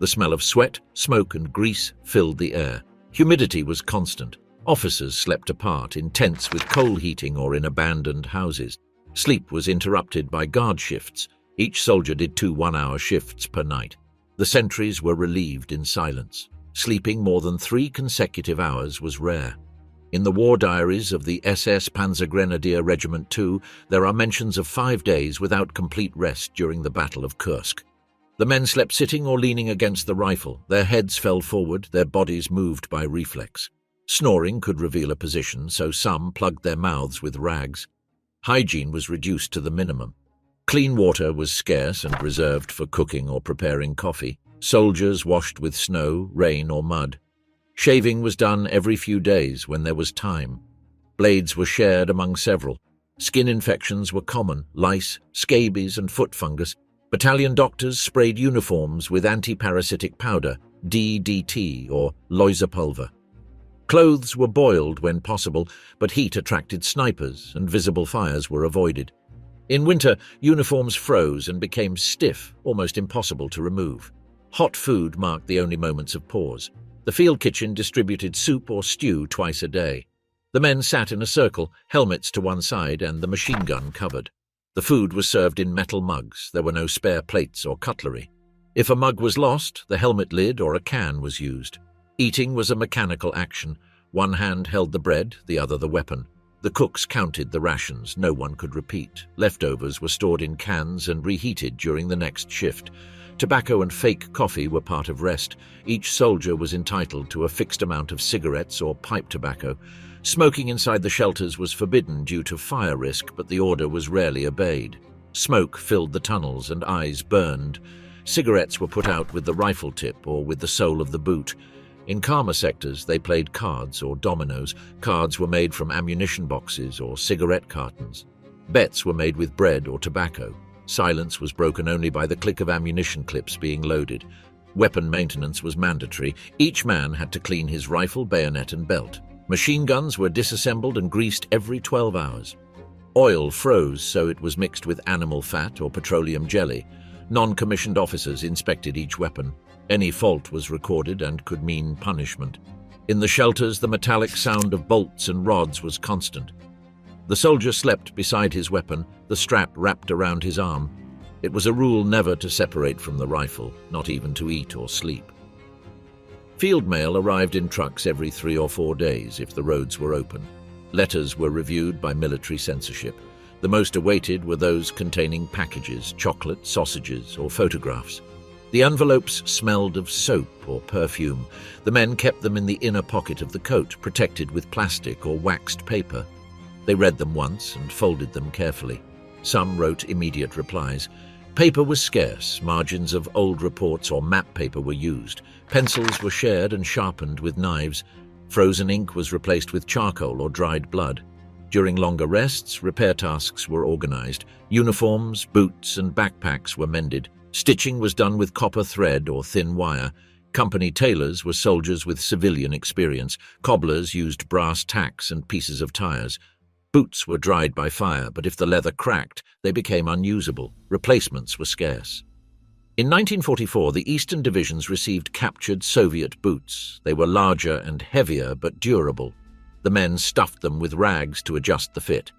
The smell of sweat, smoke, and grease filled the air. Humidity was constant. Officers slept apart, in tents with coal heating or in abandoned houses. Sleep was interrupted by guard shifts. Each soldier did 2 one-hour shifts per night. The sentries were relieved in silence. Sleeping more than 3 consecutive hours was rare. In the war diaries of the SS Panzergrenadier Regiment II, there are mentions of 5 days without complete rest during the Battle of Kursk. The men slept sitting or leaning against the rifle. Their heads fell forward, their bodies moved by reflex. Snoring could reveal a position, so some plugged their mouths with rags. Hygiene was reduced to the minimum. Clean water was scarce and reserved for cooking or preparing coffee. Soldiers washed with snow, rain, or mud. Shaving was done every few days when there was time. Blades were shared among several. Skin infections were common: lice, scabies, and foot fungus. Battalion doctors sprayed uniforms with anti-parasitic powder, DDT, or Läusepulver. Clothes were boiled when possible, but heat attracted snipers and visible fires were avoided. In winter, uniforms froze and became stiff, almost impossible to remove. Hot food marked the only moments of pause. The field kitchen distributed soup or stew twice a day. The men sat in a circle, helmets to one side and the machine gun covered. The food was served in metal mugs. There were no spare plates or cutlery. If a mug was lost, the helmet lid or a can was used. Eating was a mechanical action. One hand held the bread, the other the weapon. The cooks counted the rations. No one could repeat. Leftovers were stored in cans and reheated during the next shift. Tobacco and fake coffee were part of rest. Each soldier was entitled to a fixed amount of cigarettes or pipe tobacco. Smoking inside the shelters was forbidden due to fire risk, but the order was rarely obeyed. Smoke filled the tunnels and eyes burned. Cigarettes were put out with the rifle tip or with the sole of the boot. In calmer sectors, they played cards or dominoes. Cards were made from ammunition boxes or cigarette cartons. Bets were made with bread or tobacco. Silence was broken only by the click of ammunition clips being loaded. Weapon maintenance was mandatory. Each man had to clean his rifle, bayonet, and belt. Machine guns were disassembled and greased every 12 hours. Oil froze, so it was mixed with animal fat or petroleum jelly. Non-commissioned officers inspected each weapon. Any fault was recorded and could mean punishment. In the shelters, the metallic sound of bolts and rods was constant. The soldier slept beside his weapon, the strap wrapped around his arm. It was a rule never to separate from the rifle, not even to eat or sleep. Field mail arrived in trucks every 3 or 4 days if the roads were open. Letters were reviewed by military censorship. The most awaited were those containing packages, chocolate, sausages, or photographs. The envelopes smelled of soap or perfume. The men kept them in the inner pocket of the coat, protected with plastic or waxed paper. They read them once and folded them carefully. Some wrote immediate replies. Paper was scarce. Margins of old reports or map paper were used. Pencils were shared and sharpened with knives. Frozen ink was replaced with charcoal or dried blood. During longer rests, repair tasks were organized. Uniforms, boots, and backpacks were mended. Stitching was done with copper thread or thin wire. Company tailors were soldiers with civilian experience. Cobblers used brass tacks and pieces of tires. Boots were dried by fire, but if the leather cracked, they became unusable. Replacements were scarce. In 1944, the Eastern divisions received captured Soviet boots. They were larger and heavier, but durable. The men stuffed them with rags to adjust the fit.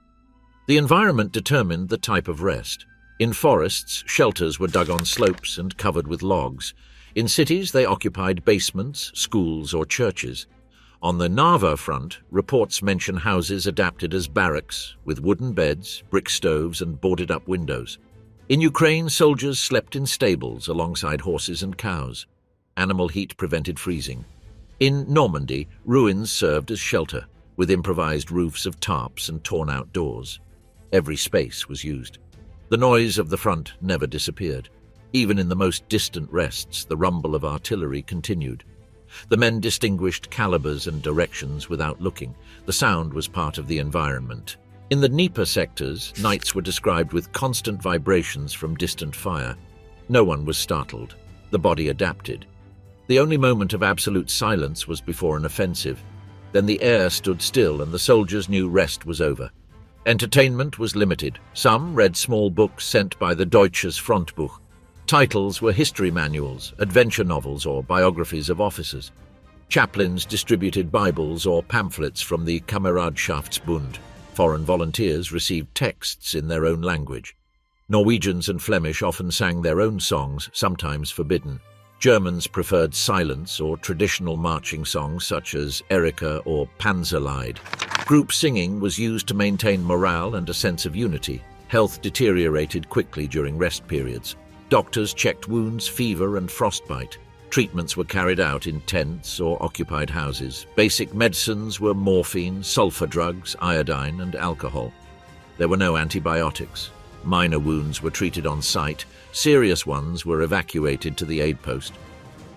The environment determined the type of rest. In forests, shelters were dug on slopes and covered with logs. In cities, they occupied basements, schools, or churches. On the Narva front, reports mention houses adapted as barracks, with wooden beds, brick stoves, and boarded-up windows. In Ukraine, soldiers slept in stables alongside horses and cows. Animal heat prevented freezing. In Normandy, ruins served as shelter, with improvised roofs of tarps and torn-out doors. Every space was used. The noise of the front never disappeared. Even in the most distant rests, the rumble of artillery continued. The men distinguished calibers and directions without looking. The sound was part of the environment. In the Dnieper sectors, nights were described with constant vibrations from distant fire. No one was startled. The body adapted. The only moment of absolute silence was before an offensive. Then the air stood still and the soldiers knew rest was over. Entertainment was limited. Some read small books sent by the Deutsches Frontbuch. Titles were history manuals, adventure novels, or biographies of officers. Chaplains distributed Bibles or pamphlets from the Kameradschaftsbund. Foreign volunteers received texts in their own language. Norwegians and Flemish often sang their own songs, sometimes forbidden. Germans preferred silence or traditional marching songs such as Erika or Panzerlied. Group singing was used to maintain morale and a sense of unity. Health deteriorated quickly during rest periods. Doctors checked wounds, fever, and frostbite. Treatments were carried out in tents or occupied houses. Basic medicines were morphine, sulfur drugs, iodine, and alcohol. There were no antibiotics. Minor wounds were treated on site. Serious ones were evacuated to the aid post.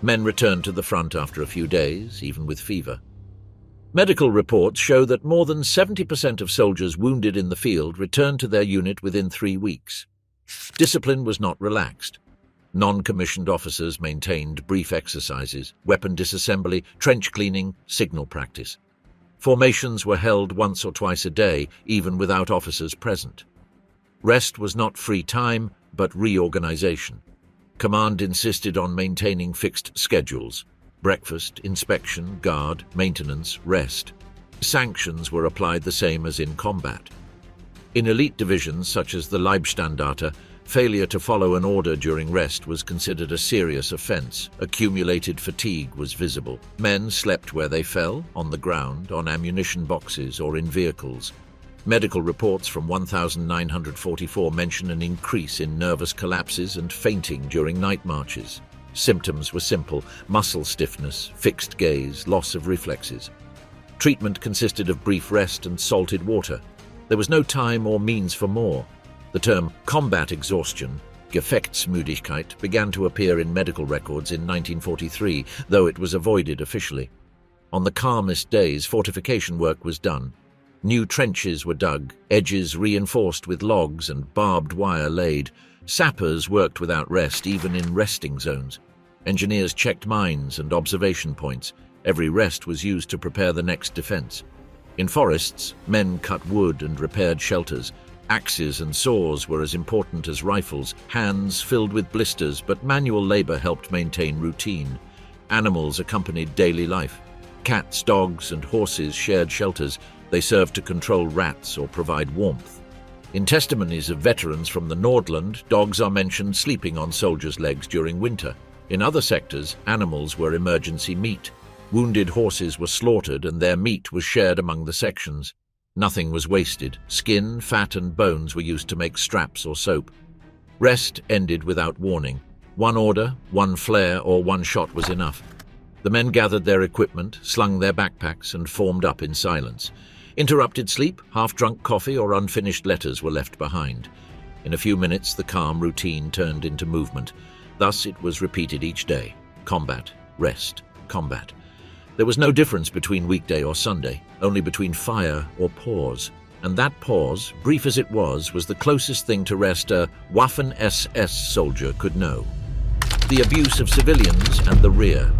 Men returned to the front after a few days, even with fever. Medical reports show that more than 70% of soldiers wounded in the field returned to their unit within 3 weeks. Discipline was not relaxed. Non-commissioned officers maintained brief exercises, weapon disassembly, trench cleaning, signal practice. Formations were held once or twice a day, even without officers present. Rest was not free time, but reorganization. Command insisted on maintaining fixed schedules: breakfast, inspection, guard, maintenance, rest. Sanctions were applied the same as in combat. In elite divisions such as the Leibstandarte, failure to follow an order during rest was considered a serious offense. Accumulated fatigue was visible. Men slept where they fell, on the ground, on ammunition boxes, or in vehicles. Medical reports from 1944 mention an increase in nervous collapses and fainting during night marches. Symptoms were simple: muscle stiffness, fixed gaze, loss of reflexes. Treatment consisted of brief rest and salted water. There was no time or means for more. The term combat exhaustion, Gefechtsmüdigkeit, began to appear in medical records in 1943, though it was avoided officially. On the calmest days, fortification work was done. New trenches were dug, edges reinforced with logs and barbed wire laid. Sappers worked without rest, even in resting zones. Engineers checked mines and observation points. Every rest was used to prepare the next defense. In forests, men cut wood and repaired shelters. Axes and saws were as important as rifles, hands filled with blisters, but manual labor helped maintain routine. Animals accompanied daily life. Cats, dogs, and horses shared shelters. They served to control rats or provide warmth. In testimonies of veterans from the Nordland, dogs are mentioned sleeping on soldiers' legs during winter. In other sectors, animals were emergency meat. Wounded horses were slaughtered and their meat was shared among the sections. Nothing was wasted. Skin, fat, and bones were used to make straps or soap. Rest ended without warning. One order, one flare, or one shot was enough. The men gathered their equipment, slung their backpacks, and formed up in silence. Interrupted sleep, half-drunk coffee, or unfinished letters were left behind. In a few minutes, the calm routine turned into movement. Thus it was repeated each day: combat, rest, combat. There was no difference between weekday or Sunday, only between fire or pause. And that pause, brief as it was the closest thing to rest a Waffen-SS soldier could know. The abuse of civilians and the rear.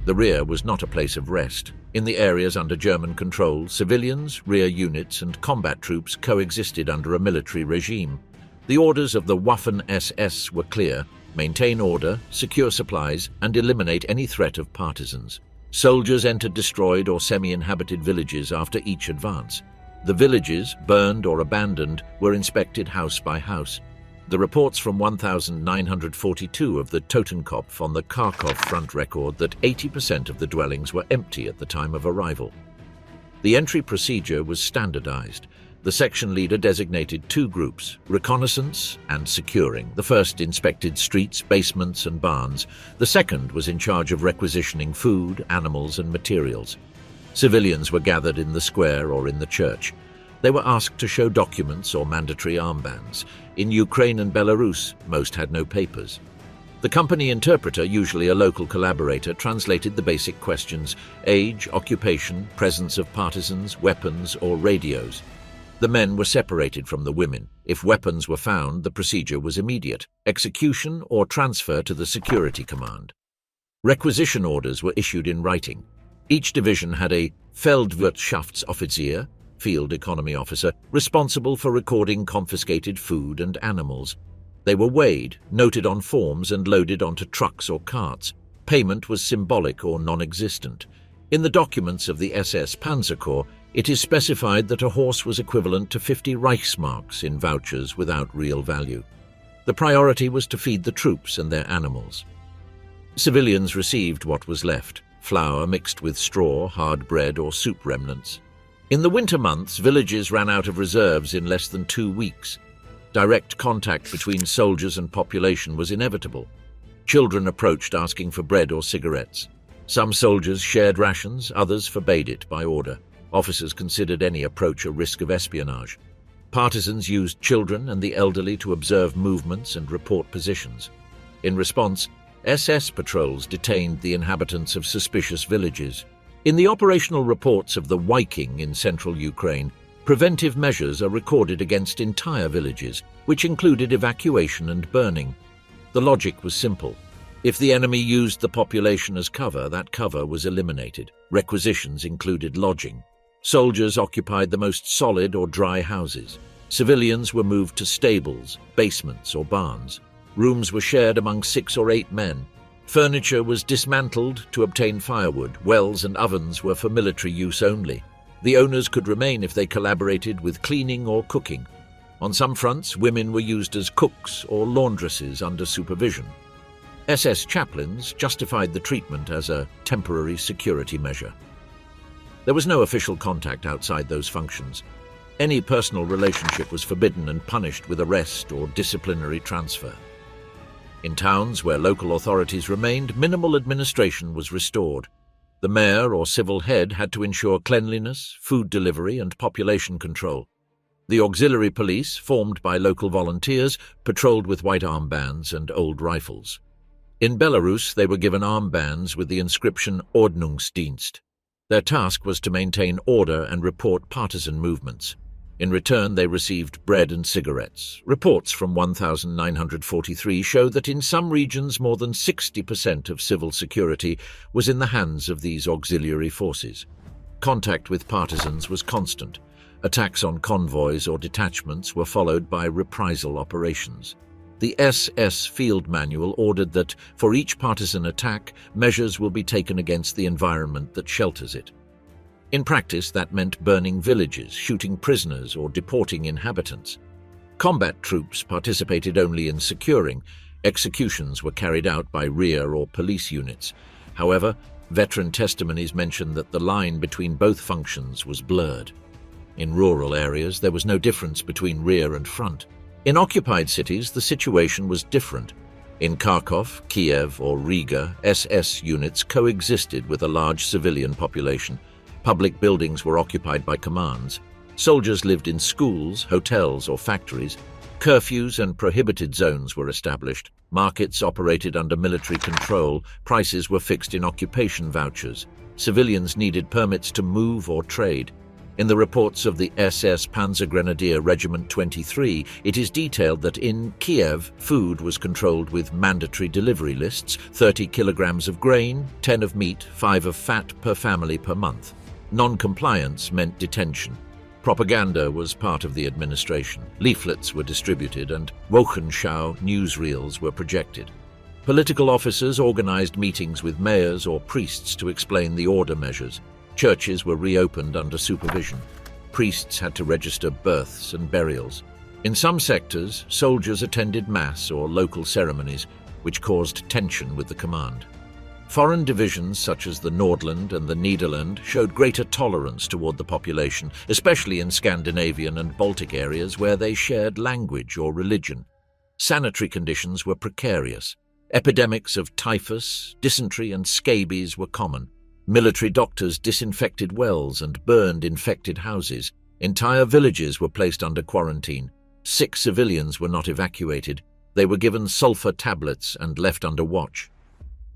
The rear was not a place of rest. In the areas under German control, civilians, rear units, and combat troops coexisted under a military regime. The orders of the Waffen-SS were clear: maintain order, secure supplies, and eliminate any threat of partisans. Soldiers entered destroyed or semi-inhabited villages after each advance. The villages, burned or abandoned, were inspected house by house. The reports from 1942 of the Totenkopf on the Kharkov front record that 80% of the dwellings were empty at the time of arrival. The entry procedure was standardized. The section leader designated 2 groups: reconnaissance and securing. The first inspected streets, basements, and barns. The second was in charge of requisitioning food, animals, and materials. Civilians were gathered in the square or in the church. They were asked to show documents or mandatory armbands. In Ukraine and Belarus, most had no papers. The company interpreter, usually a local collaborator, translated the basic questions: age, occupation, presence of partisans, weapons, or radios. The men were separated from the women. If weapons were found, the procedure was immediate: execution or transfer to the security command. Requisition orders were issued in writing. Each division had a Feldwirtschaftsoffizier, field economy officer, responsible for recording confiscated food and animals. They were weighed, noted on forms, and loaded onto trucks or carts. Payment was symbolic or non-existent. In the documents of the SS Panzer Corps, it is specified that a horse was equivalent to 50 Reichsmarks in vouchers without real value. The priority was to feed the troops and their animals. Civilians received what was left, flour mixed with straw, hard bread, or soup remnants. In the winter months, villages ran out of reserves in less than 2 weeks. Direct contact between soldiers and population was inevitable. Children approached asking for bread or cigarettes. Some soldiers shared rations, others forbade it by order. Officers considered any approach a risk of espionage. Partisans used children and the elderly to observe movements and report positions. In response, SS patrols detained the inhabitants of suspicious villages. In the operational reports of the Viking in central Ukraine, preventive measures are recorded against entire villages, which included evacuation and burning. The logic was simple. If the enemy used the population as cover, that cover was eliminated. Requisitions included lodging. Soldiers occupied the most solid or dry houses. Civilians were moved to stables, basements, or barns. Rooms were shared among 6 or 8 men. Furniture was dismantled to obtain firewood. Wells and ovens were for military use only. The owners could remain if they collaborated with cleaning or cooking. On some fronts, women were used as cooks or laundresses under supervision. SS chaplains justified the treatment as a temporary security measure. There was no official contact outside those functions. Any personal relationship was forbidden and punished with arrest or disciplinary transfer. In towns where local authorities remained, minimal administration was restored. The mayor or civil head had to ensure cleanliness, food delivery, and population control. The auxiliary police, formed by local volunteers, patrolled with white armbands and old rifles. In Belarus, they were given armbands with the inscription Ordnungsdienst. Their task was to maintain order and report partisan movements. In return, they received bread and cigarettes. Reports from 1943 show that in some regions more than 60% of civil security was in the hands of these auxiliary forces. Contact with partisans was constant. Attacks on convoys or detachments were followed by reprisal operations. The SS Field Manual ordered that, for each partisan attack, measures will be taken against the environment that shelters it. In practice, that meant burning villages, shooting prisoners, or deporting inhabitants. Combat troops participated only in securing. Executions were carried out by rear or police units. However, veteran testimonies mention that the line between both functions was blurred. In rural areas, there was no difference between rear and front. In occupied cities, the situation was different. In Kharkov, Kiev, or Riga, SS units coexisted with a large civilian population. Public buildings were occupied by commands. Soldiers lived in schools, hotels, or factories. Curfews and prohibited zones were established. Markets operated under military control. Prices were fixed in occupation vouchers. Civilians needed permits to move or trade. In the reports of the SS Panzer Grenadier Regiment 23, it is detailed that in Kiev, food was controlled with mandatory delivery lists: 30 kilograms of grain, 10 of meat, 5 of fat per family per month. Non-compliance meant detention. Propaganda was part of the administration. Leaflets were distributed and Wochenschau newsreels were projected. Political officers organized meetings with mayors or priests to explain the order measures. Churches were reopened under supervision. Priests had to register births and burials. In some sectors, soldiers attended mass or local ceremonies, which caused tension with the command. Foreign divisions such as the Nordland and the Nederland showed greater tolerance toward the population, especially in Scandinavian and Baltic areas where they shared language or religion. Sanitary conditions were precarious. Epidemics of typhus, dysentery, and scabies were common. Military doctors disinfected wells and burned infected houses. Entire villages were placed under quarantine. Sick civilians were not evacuated. They were given sulfur tablets and left under watch.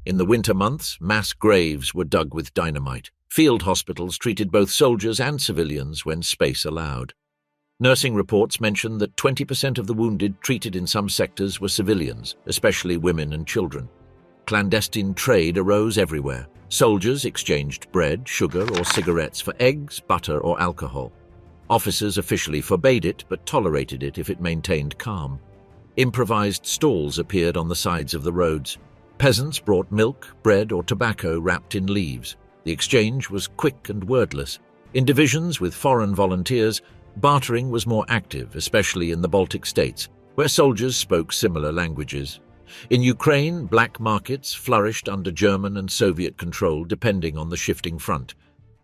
In the winter months, mass graves were dug with dynamite. Field hospitals treated both soldiers and civilians when space allowed. Nursing reports mention that 20% of the wounded treated in some sectors were civilians, especially women and children. Clandestine trade arose everywhere. Soldiers exchanged bread, sugar, or cigarettes for eggs, butter, or alcohol. Officers officially forbade it, but tolerated it if it maintained calm. Improvised stalls appeared on the sides of the roads. Peasants brought milk, bread, or tobacco wrapped in leaves. The exchange was quick and wordless. In divisions with foreign volunteers, bartering was more active, especially in the Baltic states, where soldiers spoke similar languages. In Ukraine, black markets flourished under German and Soviet control depending on the shifting front.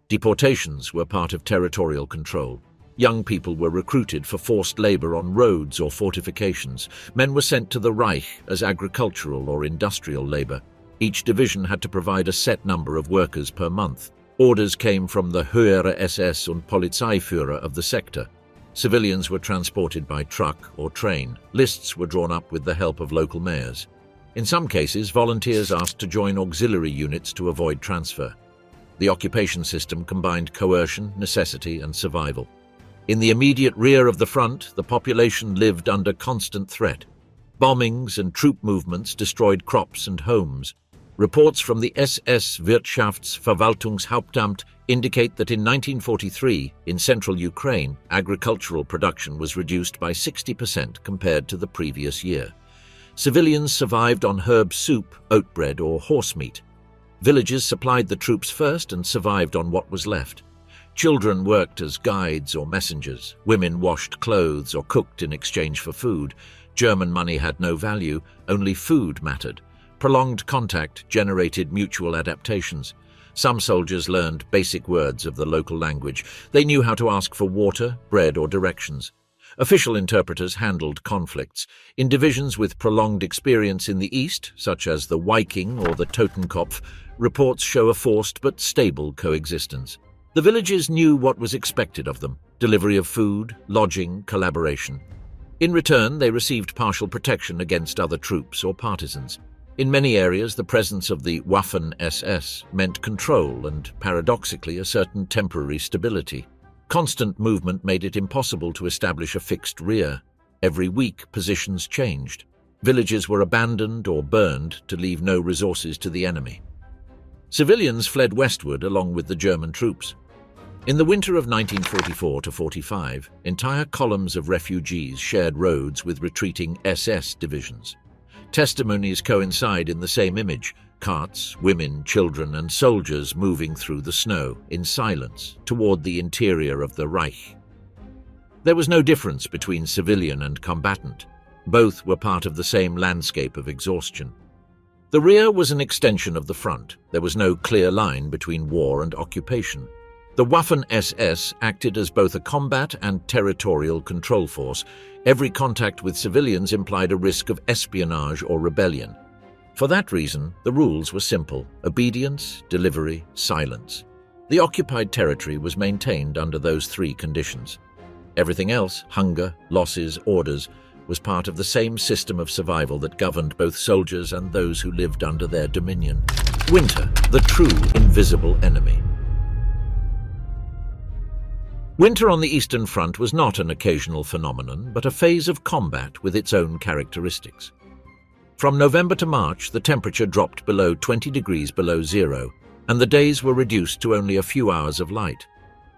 Deportations were part of territorial control. Young people were recruited for forced labor on roads or fortifications. Men were sent to the Reich as agricultural or industrial labor. Each division had to provide a set number of workers per month. Orders came from the höhere SS und Polizeiführer of the sector. Civilians were transported by truck or train. Lists were drawn up with the help of local mayors. In some cases, volunteers asked to join auxiliary units to avoid transfer. The occupation system combined coercion, necessity, and survival. In the immediate rear of the front, the population lived under constant threat. Bombings and troop movements destroyed crops and homes. Reports from the SS Wirtschaftsverwaltungshauptamt indicate that in 1943, in central Ukraine, agricultural production was reduced by 60% compared to the previous year. Civilians survived on herb soup, oat bread, or horse meat. Villages supplied the troops first and survived on what was left. Children worked as guides or messengers. Women washed clothes or cooked in exchange for food. German money had no value, only food mattered. Prolonged contact generated mutual adaptations. Some soldiers learned basic words of the local language. They knew how to ask for water, bread, or directions. Official interpreters handled conflicts. In divisions with prolonged experience in the east, such as the Viking or the Totenkopf, reports show a forced but stable coexistence. The villages knew what was expected of them: delivery of food, lodging, collaboration. In return, they received partial protection against other troops or partisans. In many areas, the presence of the Waffen-SS meant control and, paradoxically, a certain temporary stability. Constant movement made it impossible to establish a fixed rear. Every week, positions changed. Villages were abandoned or burned to leave no resources to the enemy. Civilians fled westward along with the German troops. In the winter of 1944-45, entire columns of refugees shared roads with retreating SS divisions. Testimonies coincide in the same image: carts, women, children, and soldiers moving through the snow, in silence, toward the interior of the Reich. There was no difference between civilian and combatant. Both were part of the same landscape of exhaustion. The rear was an extension of the front. There was no clear line between war and occupation. The Waffen-SS acted as both a combat and territorial control force. Every contact with civilians implied a risk of espionage or rebellion. For that reason, the rules were simple: obedience, delivery, silence. The occupied territory was maintained under those three conditions. Everything else, hunger, losses, orders, was part of the same system of survival that governed both soldiers and those who lived under their dominion. Winter, the true invisible enemy. Winter on the Eastern Front was not an occasional phenomenon, but a phase of combat with its own characteristics. From November to March, the temperature dropped below 20 degrees below zero, and the days were reduced to only a few hours of light.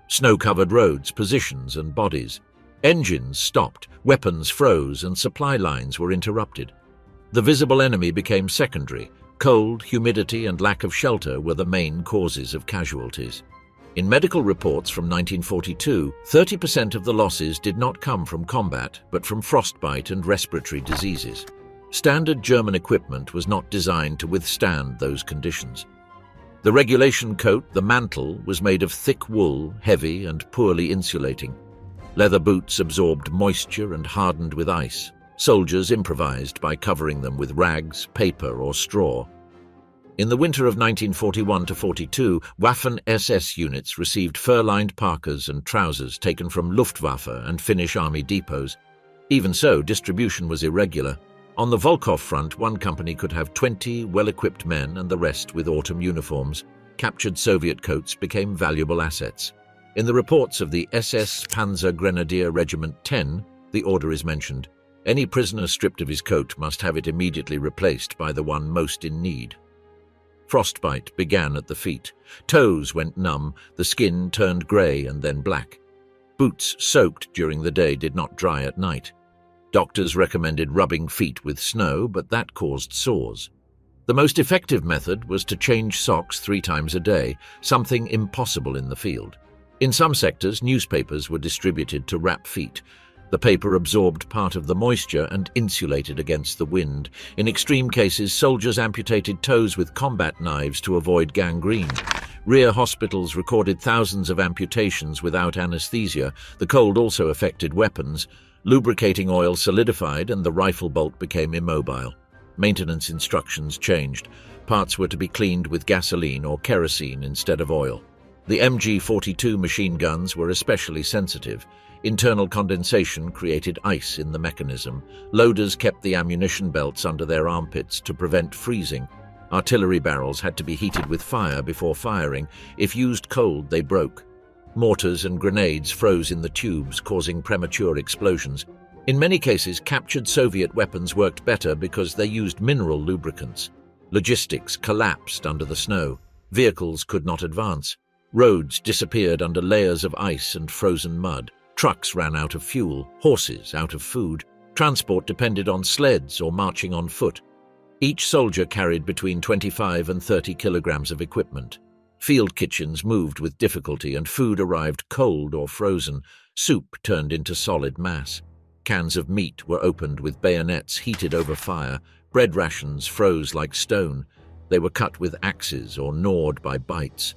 Snow-covered roads, positions, and bodies. Engines stopped, weapons froze, and supply lines were interrupted. The visible enemy became secondary. Cold, humidity, and lack of shelter were the main causes of casualties. In medical reports from 1942, 30% of the losses did not come from combat, but from frostbite and respiratory diseases. Standard German equipment was not designed to withstand those conditions. The regulation coat, the mantle, was made of thick wool, heavy and poorly insulating. Leather boots absorbed moisture and hardened with ice. Soldiers improvised by covering them with rags, paper, or straw. In the winter of 1941-42, Waffen-SS units received fur-lined parkas and trousers taken from Luftwaffe and Finnish army depots. Even so, distribution was irregular. On the Volkov front, one company could have 20 well-equipped men and the rest with autumn uniforms. Captured Soviet coats became valuable assets. In the reports of the SS Panzer Grenadier Regiment 10, the order is mentioned. Any prisoner stripped of his coat must have it immediately replaced by the one most in need. Frostbite began at the feet. Toes went numb, the skin turned grey and then black. Boots soaked during the day did not dry at night. Doctors recommended rubbing feet with snow, but that caused sores. The most effective method was to change socks 3 times a day, something impossible in the field. In some sectors, newspapers were distributed to wrap feet. The paper absorbed part of the moisture and insulated against the wind. In extreme cases, soldiers amputated toes with combat knives to avoid gangrene. Rear hospitals recorded thousands of amputations without anesthesia. The cold also affected weapons. Lubricating oil solidified and the rifle bolt became immobile. Maintenance instructions changed. Parts were to be cleaned with gasoline or kerosene instead of oil. The MG-42 machine guns were especially sensitive. Internal condensation created ice in the mechanism. Loaders kept the ammunition belts under their armpits to prevent freezing. Artillery barrels had to be heated with fire before firing. If used cold, they broke. Mortars and grenades froze in the tubes, causing premature explosions. In many cases, captured Soviet weapons worked better because they used mineral lubricants. Logistics collapsed under the snow. Vehicles could not advance. Roads disappeared under layers of ice and frozen mud. Trucks ran out of fuel, horses out of food. Transport depended on sleds or marching on foot. Each soldier carried between 25 and 30 kilograms of equipment. Field kitchens moved with difficulty and food arrived cold or frozen. Soup turned into solid mass. Cans of meat were opened with bayonets heated over fire. Bread rations froze like stone. They were cut with axes or gnawed by bites.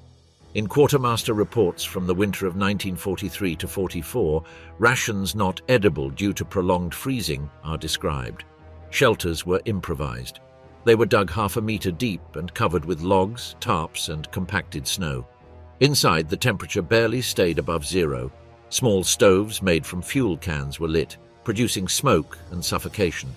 In quartermaster reports from the winter of 1943 to 44, rations not edible due to prolonged freezing are described. Shelters were improvised. They were dug half a meter deep and covered with logs, tarps, and compacted snow. Inside, the temperature barely stayed above zero. Small stoves made from fuel cans were lit, producing smoke and suffocation.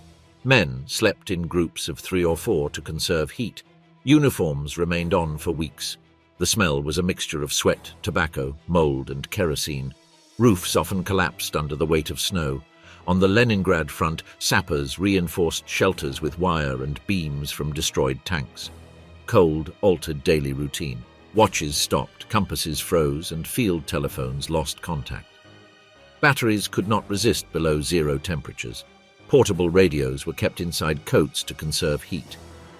Men slept in groups of 3 or 4 to conserve heat. Uniforms remained on for weeks. The smell was a mixture of sweat, tobacco, mold, and kerosene. Roofs often collapsed under the weight of snow. On the Leningrad front, sappers reinforced shelters with wire and beams from destroyed tanks. Cold altered daily routine. Watches stopped, compasses froze, and field telephones lost contact. Batteries could not resist below zero temperatures. Portable radios were kept inside coats to conserve heat.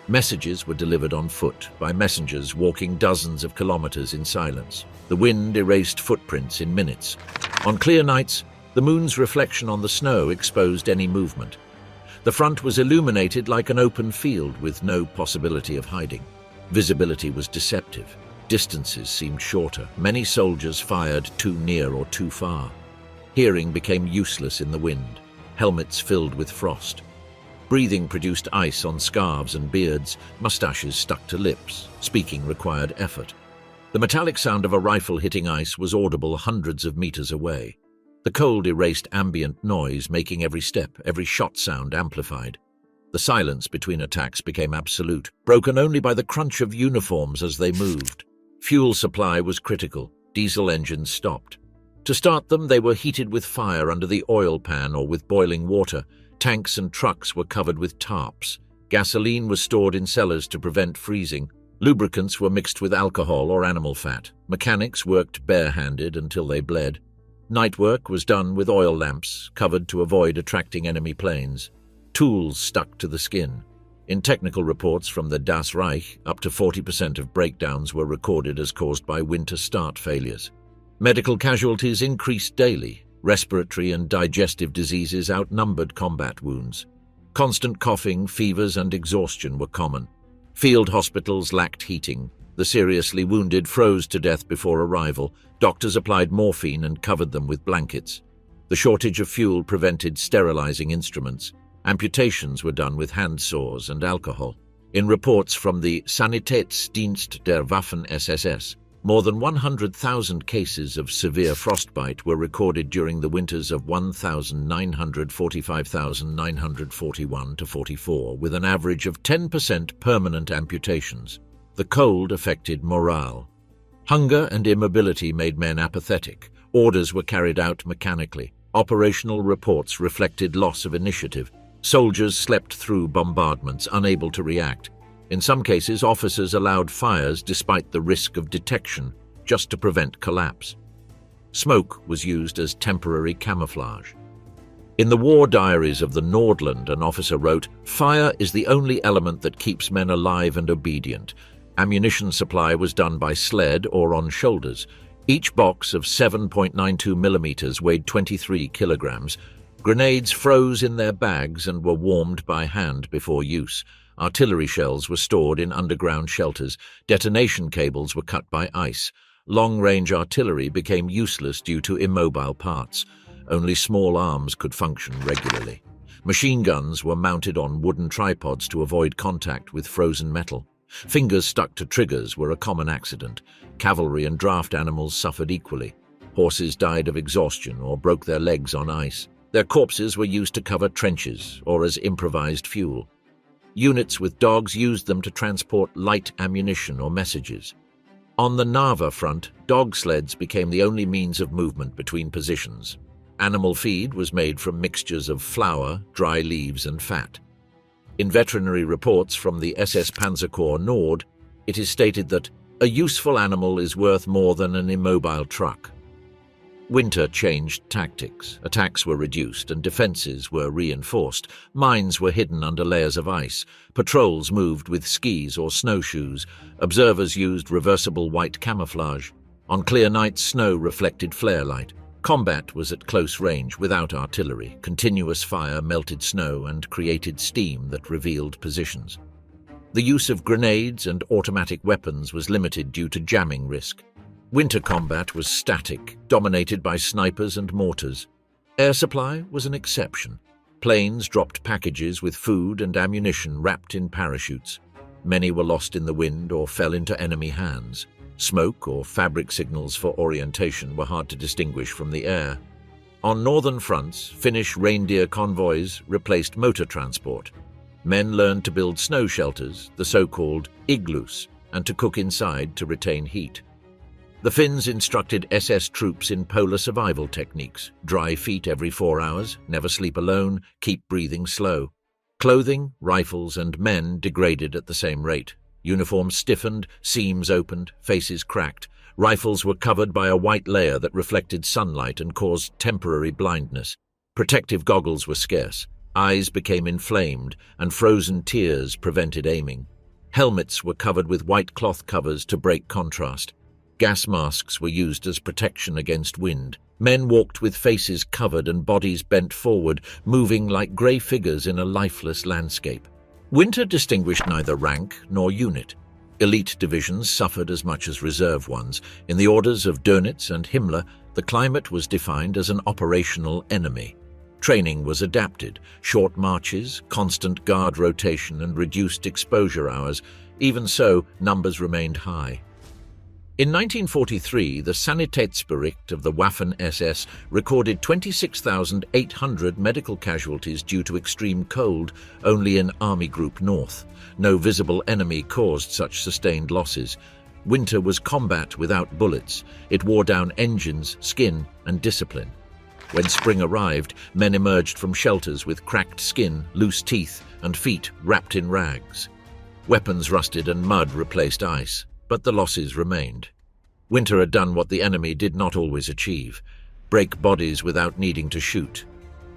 Messages were delivered on foot by messengers walking dozens of kilometers in silence. The wind erased footprints in minutes. On clear nights, the moon's reflection on the snow exposed any movement. The front was illuminated like an open field with no possibility of hiding. Visibility was deceptive. Distances seemed shorter. Many soldiers fired too near or too far. Hearing became useless in the wind. Helmets filled with frost. Breathing produced ice on scarves and beards. Mustaches stuck to lips. Speaking required effort. The metallic sound of a rifle hitting ice was audible hundreds of meters away. The cold erased ambient noise, making every step, every shot sound amplified. The silence between attacks became absolute, broken only by the crunch of uniforms as they moved. Fuel supply was critical. Diesel engines stopped. To start them, they were heated with fire under the oil pan or with boiling water. Tanks and trucks were covered with tarps. Gasoline was stored in cellars to prevent freezing. Lubricants were mixed with alcohol or animal fat. Mechanics worked barehanded until they bled. Night work was done with oil lamps, covered to avoid attracting enemy planes. Tools stuck to the skin. In technical reports from the Das Reich, up to 40% of breakdowns were recorded as caused by winter start failures. Medical casualties increased daily. Respiratory and digestive diseases outnumbered combat wounds. Constant coughing, fevers, and exhaustion were common. Field hospitals lacked heating. The seriously wounded froze to death before arrival. Doctors applied morphine and covered them with blankets. The shortage of fuel prevented sterilizing instruments. Amputations were done with hand saws and alcohol. In reports from the Sanitätsdienst der Waffen-SS, more than 100,000 cases of severe frostbite were recorded during the winters of 1945-941 to 44, with an average of 10% permanent amputations. The cold affected morale. Hunger and immobility made men apathetic. Orders were carried out mechanically. Operational reports reflected loss of initiative. Soldiers slept through bombardments, unable to react. In some cases, officers allowed fires despite the risk of detection, just to prevent collapse. Smoke was used as temporary camouflage. In the war diaries of the Nordland, an officer wrote, "Fire is the only element that keeps men alive and obedient. Ammunition supply was done by sled or on shoulders. Each box of 7.92 millimeters weighed 23 kilograms. Grenades froze in their bags and were warmed by hand before use. Artillery shells were stored in underground shelters. Detonation cables were cut by ice. Long-range artillery became useless due to immobile parts. Only small arms could function regularly. Machine guns were mounted on wooden tripods to avoid contact with frozen metal. Fingers stuck to triggers were a common accident. Cavalry and draft animals suffered equally. Horses died of exhaustion or broke their legs on ice. Their corpses were used to cover trenches or as improvised fuel. Units with dogs used them to transport light ammunition or messages. On the Narva front, dog sleds became the only means of movement between positions. Animal feed was made from mixtures of flour, dry leaves, and fat. In veterinary reports from the SS Panzer Corps Nord, it is stated that a useful animal is worth more than an immobile truck. Winter changed tactics. Attacks were reduced and defenses were reinforced. Mines were hidden under layers of ice. Patrols moved with skis or snowshoes. Observers used reversible white camouflage. On clear nights, snow reflected flare light. Combat was at close range without artillery. Continuous fire melted snow and created steam that revealed positions. The use of grenades and automatic weapons was limited due to jamming risk. Winter combat was static, dominated by snipers and mortars. Air supply was an exception. Planes dropped packages with food and ammunition wrapped in parachutes. Many were lost in the wind or fell into enemy hands. Smoke or fabric signals for orientation were hard to distinguish from the air. On northern fronts, Finnish reindeer convoys replaced motor transport. Men learned to build snow shelters, the so-called igloos, and to cook inside to retain heat. The Finns instructed SS troops in polar survival techniques: dry feet every 4 hours, never sleep alone, keep breathing slow. Clothing, rifles, and men degraded at the same rate. Uniforms stiffened, seams opened, faces cracked. Rifles were covered by a white layer that reflected sunlight and caused temporary blindness. Protective goggles were scarce. Eyes became inflamed, and frozen tears prevented aiming. Helmets were covered with white cloth covers to break contrast. Gas masks were used as protection against wind. Men walked with faces covered and bodies bent forward, moving like grey figures in a lifeless landscape. Winter distinguished neither rank nor unit. Elite divisions suffered as much as reserve ones. In the orders of Dönitz and Himmler, the climate was defined as an operational enemy. Training was adapted: short marches, constant guard rotation, and reduced exposure hours. Even so, numbers remained high. In 1943, the Sanitätsbericht of the Waffen-SS recorded 26,800 medical casualties due to extreme cold only in Army Group North. No visible enemy caused such sustained losses. Winter was combat without bullets. It wore down engines, skin, and discipline. When spring arrived, men emerged from shelters with cracked skin, loose teeth, and feet wrapped in rags. Weapons rusted and mud replaced ice, but the losses remained. Winter had done what the enemy did not always achieve: break bodies without needing to shoot.